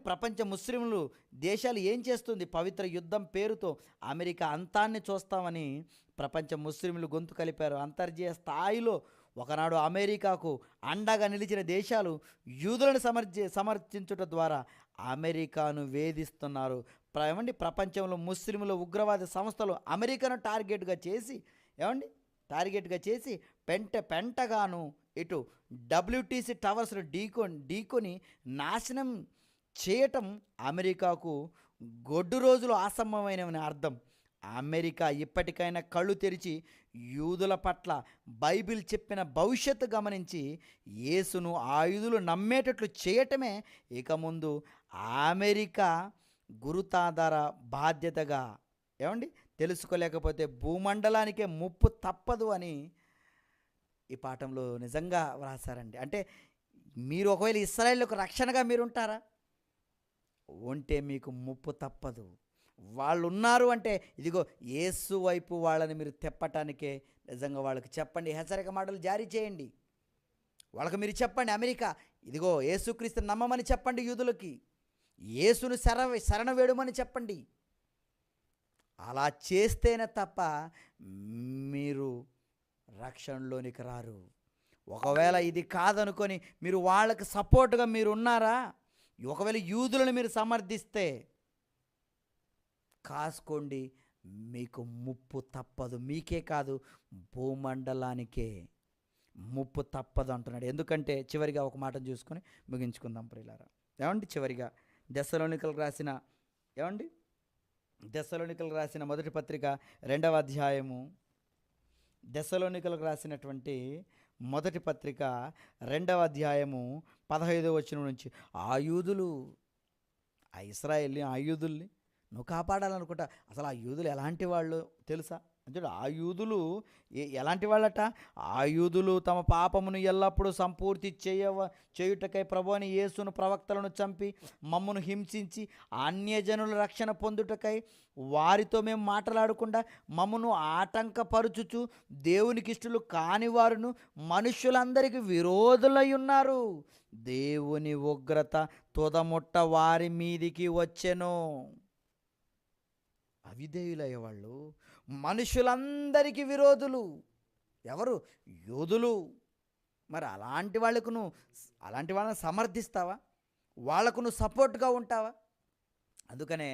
ప్రపంచ ముస్లింలు దేశాలు ఏం చేస్తుంది? పవిత్ర యుద్ధం పేరుతో అమెరికా అంతాన్ని చూస్తామని ప్రపంచ ముస్లింలు గొంతు కలిపారు. అంతర్జాతీయ స్థాయిలో ఒకనాడు అమెరికాకు అండగా నిలిచిన దేశాలు యూదులను సమర్థించుట ద్వారా అమెరికాను వేధిస్తున్నారు. ప్రపంచంలో ముస్లింల ఉగ్రవాద సంస్థలు అమెరికాను టార్గెట్గా చేసి పెంటగాను ఇటు WTC టవర్స్ను ఢీకొని నాశనం చేయటం అమెరికాకు గొడ్డు రోజులు ఆసన్నమైనవని అర్థం. అమెరికా ఇప్పటికైనా కళ్ళు తెరిచి యూదుల పట్ల బైబిల్ చెప్పిన భవిష్యత్తు గమనించి యేసును ఆయుధులు నమ్మేటట్లు చేయటమే ఇక ముందు అమెరికా గురుతాధార బాధ్యతగా తెలుసుకోలేకపోతే భూమండలానికే ముప్పు తప్పదు అని ఈ పాఠంలో నిజంగా వ్రాసారండి. అంటే మీరు ఒకవేళ ఇశ్రాయేలుకు రక్షణగా మీరుంటారా? ఉంటే మీకు ముప్పు తప్పదు. వాళ్ళు ఉన్నారు అంటే ఇదిగో యేసు వైపు వాళ్ళని మీరు తెప్పటానికే నిజంగా వాళ్ళకి చెప్పండి, హెచ్చరిక మాటలు జారీ చేయండి. వాళ్ళకి మీరు చెప్పండి, అమెరికా ఇదిగో యేసుక్రీస్తుని నమ్మమని చెప్పండి, యూదులకి యేసును శరణ వేడుమని చెప్పండి. అలా చేస్తేనే తప్ప మీరు రక్షణలోనికి రారు. ఒకవేళ ఇది కాదనుకొని మీరు వాళ్ళకి సపోర్ట్గా మీరు ఉన్నారా? ఒకవేళ యూదులను మీరు సమర్థిస్తే కాసుకోండి, మీకు ముప్పు తప్పదు. మీకే కాదు, భూమండలానికే ముప్పు తప్పదు అంటున్నాడు. ఎందుకంటే చివరిగా ఒక మాటను చూసుకొని ముగించుకుందాం ప్రియులారా. చివరిగా దెస్సలోనికలకు రాసిన మొదటి పత్రిక 2వ అధ్యాయము, దెస్సలోనికలకు రాసినటువంటి మొదటి పత్రిక 2వ అధ్యాయము 15వ వచనం నుంచి ఆ యూదులు ఆ ఇశ్రాయేల్ని ఆ యూదుల్ని నువ్వు కాపాడాలనుకుంటా. అసలు ఆ యూదులు ఎలాంటి వాళ్ళు తెలుసా? అంటే ఆ యూదులు ఎలాంటి వాళ్ళట? ఆ యూదులు తమ పాపమును ఎల్లప్పుడూ సంపూర్తి చేయుటకై ప్రభువైన యేసును ప్రవక్తలను చంపి మమ్మను హింసించి అన్యజనుల రక్షణ పొందుటకై వారితో మేము మాట్లాడకుండా మమ్మను ఆటంకపరుచుచు దేవునికి ఇష్టలు కాని వారును మనుష్యులందరికీ విరోధులై ఉన్నారు. దేవుని ఉగ్రత తుదముట్ట వారి మీదికి వచ్చెను. అవిధేయులయ్యేవాళ్ళు మనుషులందరికీ విరోధులు. ఎవరు? యూదులు. మరి అలాంటి వాళ్ళని సమర్థిస్తావా? వాళ్లకు నువ్వు సపోర్ట్గా ఉంటావా? అందుకనే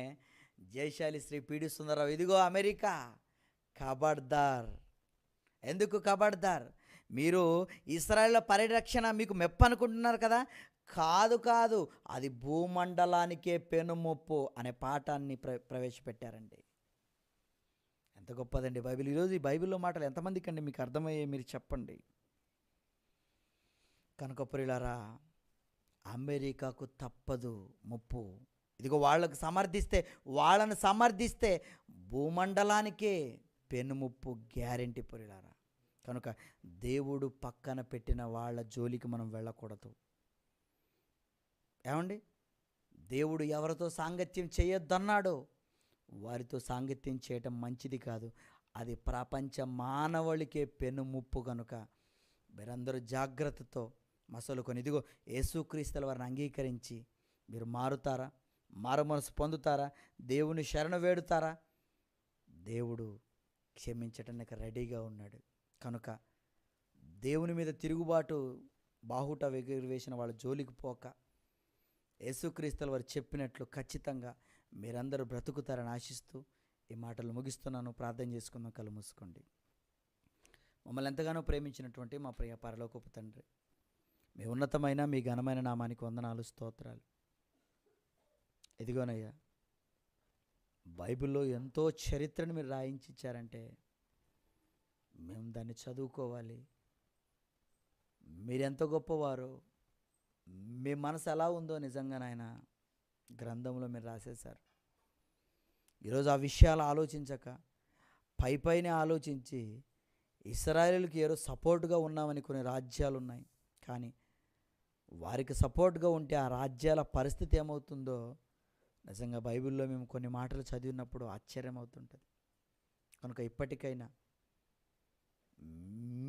జయశాలి శ్రీ పీడి సుందరరావు ఇదిగో అమెరికా ఖబర్దార్. ఎందుకు ఖబర్దార్? మీరు ఇశ్రాయేల్ పరిరక్షణ మీకు మెప్పనుకుంటున్నారు కదా? కాదు, అది భూమండలానికే పెనుముప్పు అనే పాఠాన్ని ప్రవేశపెట్టారండి. ఎంత గొప్పదండి బైబిల్. ఈరోజు ఈ బైబిల్లో మాటలు ఎంతమందికి అండి మీకు అర్థమయ్యే మీరు చెప్పండి. కనుక ప్రియులారా, అమెరికాకు తప్పదు ముప్పు. ఇదిగో వాళ్ళని సమర్థిస్తే భూమండలానికే పెనుముప్పు గ్యారెంటీ ప్రియులారా. కనుక దేవుడు పక్కన పెట్టిన వాళ్ళ జోలికి మనం వెళ్ళకూడదు. దేవుడు ఎవరితో సాంగత్యం చేయొద్దన్నాడో వారితో సాంగత్యం చేయటం మంచిది కాదు. అది ప్రపంచ మానవుడికే పెనుముప్పు. కనుక మీరందరూ జాగ్రత్తతో మసలుకొని ఇదిగో యేసుక్రీస్తుల వారిని అంగీకరించి మీరు మారుతారా? మారుమనసు పొందుతారా? దేవుని శరణ వేడుతారా? దేవుడు క్షమించటానికి రెడీగా ఉన్నాడు. కనుక దేవుని మీద తిరుగుబాటు బాహుట వేసిన వాళ్ళ జోలికి పోక యేసుక్రీస్తుల వారు చెప్పినట్లు ఖచ్చితంగా మీరందరూ బ్రతుకుతారని ఆశిస్తూ ఈ మాటలు ముగిస్తున్నాను. ప్రార్థన చేసుకుందాం. కళ్ళు మూసుకోండి. మమ్మల్ని ఎంతగానో ప్రేమించినటువంటి మా ప్రియ పరలోకపు తండ్రి, మీ ఉన్నతమైన మీ ఘనమైన నామానికి వందనాలు, స్తోత్రాలు. ఇదిగోనయ్యా, బైబిల్లో ఎంతో చరిత్రను మీరు రాయించి ఇచ్చారంటే మేము దాన్ని చదువుకోవాలి. మీరెంత గొప్పవారో, మీ మనసు ఎలా ఉందో నిజంగా నాయన గ్రంథంలో మీరు రాసేశారు. ఈరోజు ఆ విషయాలు ఆలోచించక పైనే ఆలోచించి ఇశ్రాయేలుకి ఏదో సపోర్ట్గా ఉన్నామని కొన్ని రాజ్యాలు ఉన్నాయి. కానీ వారికి సపోర్ట్గా ఉంటే ఆ రాజ్యాల పరిస్థితి ఏమవుతుందో నిజంగా బైబిల్లో మేము కొన్ని మాటలు చదివినప్పుడు ఆశ్చర్యం అవుతుంటుంది. కనుక ఇప్పటికైనా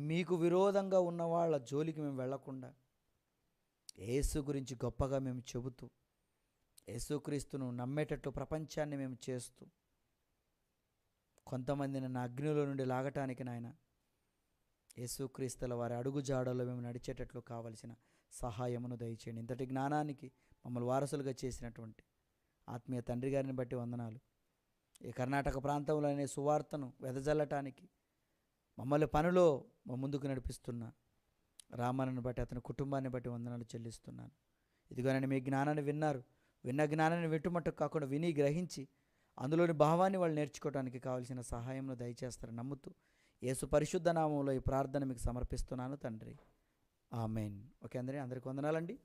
మీకు విరోధంగా ఉన్న వాళ్ళ జోలికి మేము వెళ్లకుండా యేసు గురించి గొప్పగా మేము చెబుతూ యేసుక్రీస్తును నమ్మేటట్లు ప్రపంచాన్ని మేము చేస్తూ కొంతమందిని నా అగ్నిలో నుండి లాగటానికి నాయన యేసుక్రీస్తుల వారి అడుగు జాడలో మేము నడిచేటట్లు కావలసిన సహాయమును దయచేయండి. ఇంతటి జ్ఞానానికి మమ్మల్ని వారసులుగా చేసినటువంటి ఆత్మీయ తండ్రి గారిని బట్టి వందనాలు. ఈ కర్ణాటక ప్రాంతంలోనే సువార్తను వెదజల్లటానికి మమ్మల్ని పనిలో ముందుకు నడిపిస్తున్న రామన్నను బట్టి అతని కుటుంబాన్ని బట్టి వందనాలు చెల్లిస్తున్నాను. ఇదిగోనని మీ జ్ఞానాన్ని విన్నారు, విన్న జ్ఞానాన్ని వింటుమట్టు కాకుండా విని గ్రహించి అందులోని భావాన్ని వాళ్ళు నేర్చుకోవడానికి కావలసిన సహాయంను దయచేస్తారని నమ్ముతూ యేసు పరిశుద్ధ నామంలో ఈ ప్రార్థన మీకు సమర్పిస్తున్నాను తండ్రి. ఆమెన్. ఓకే అందరికీ వందనాలండి.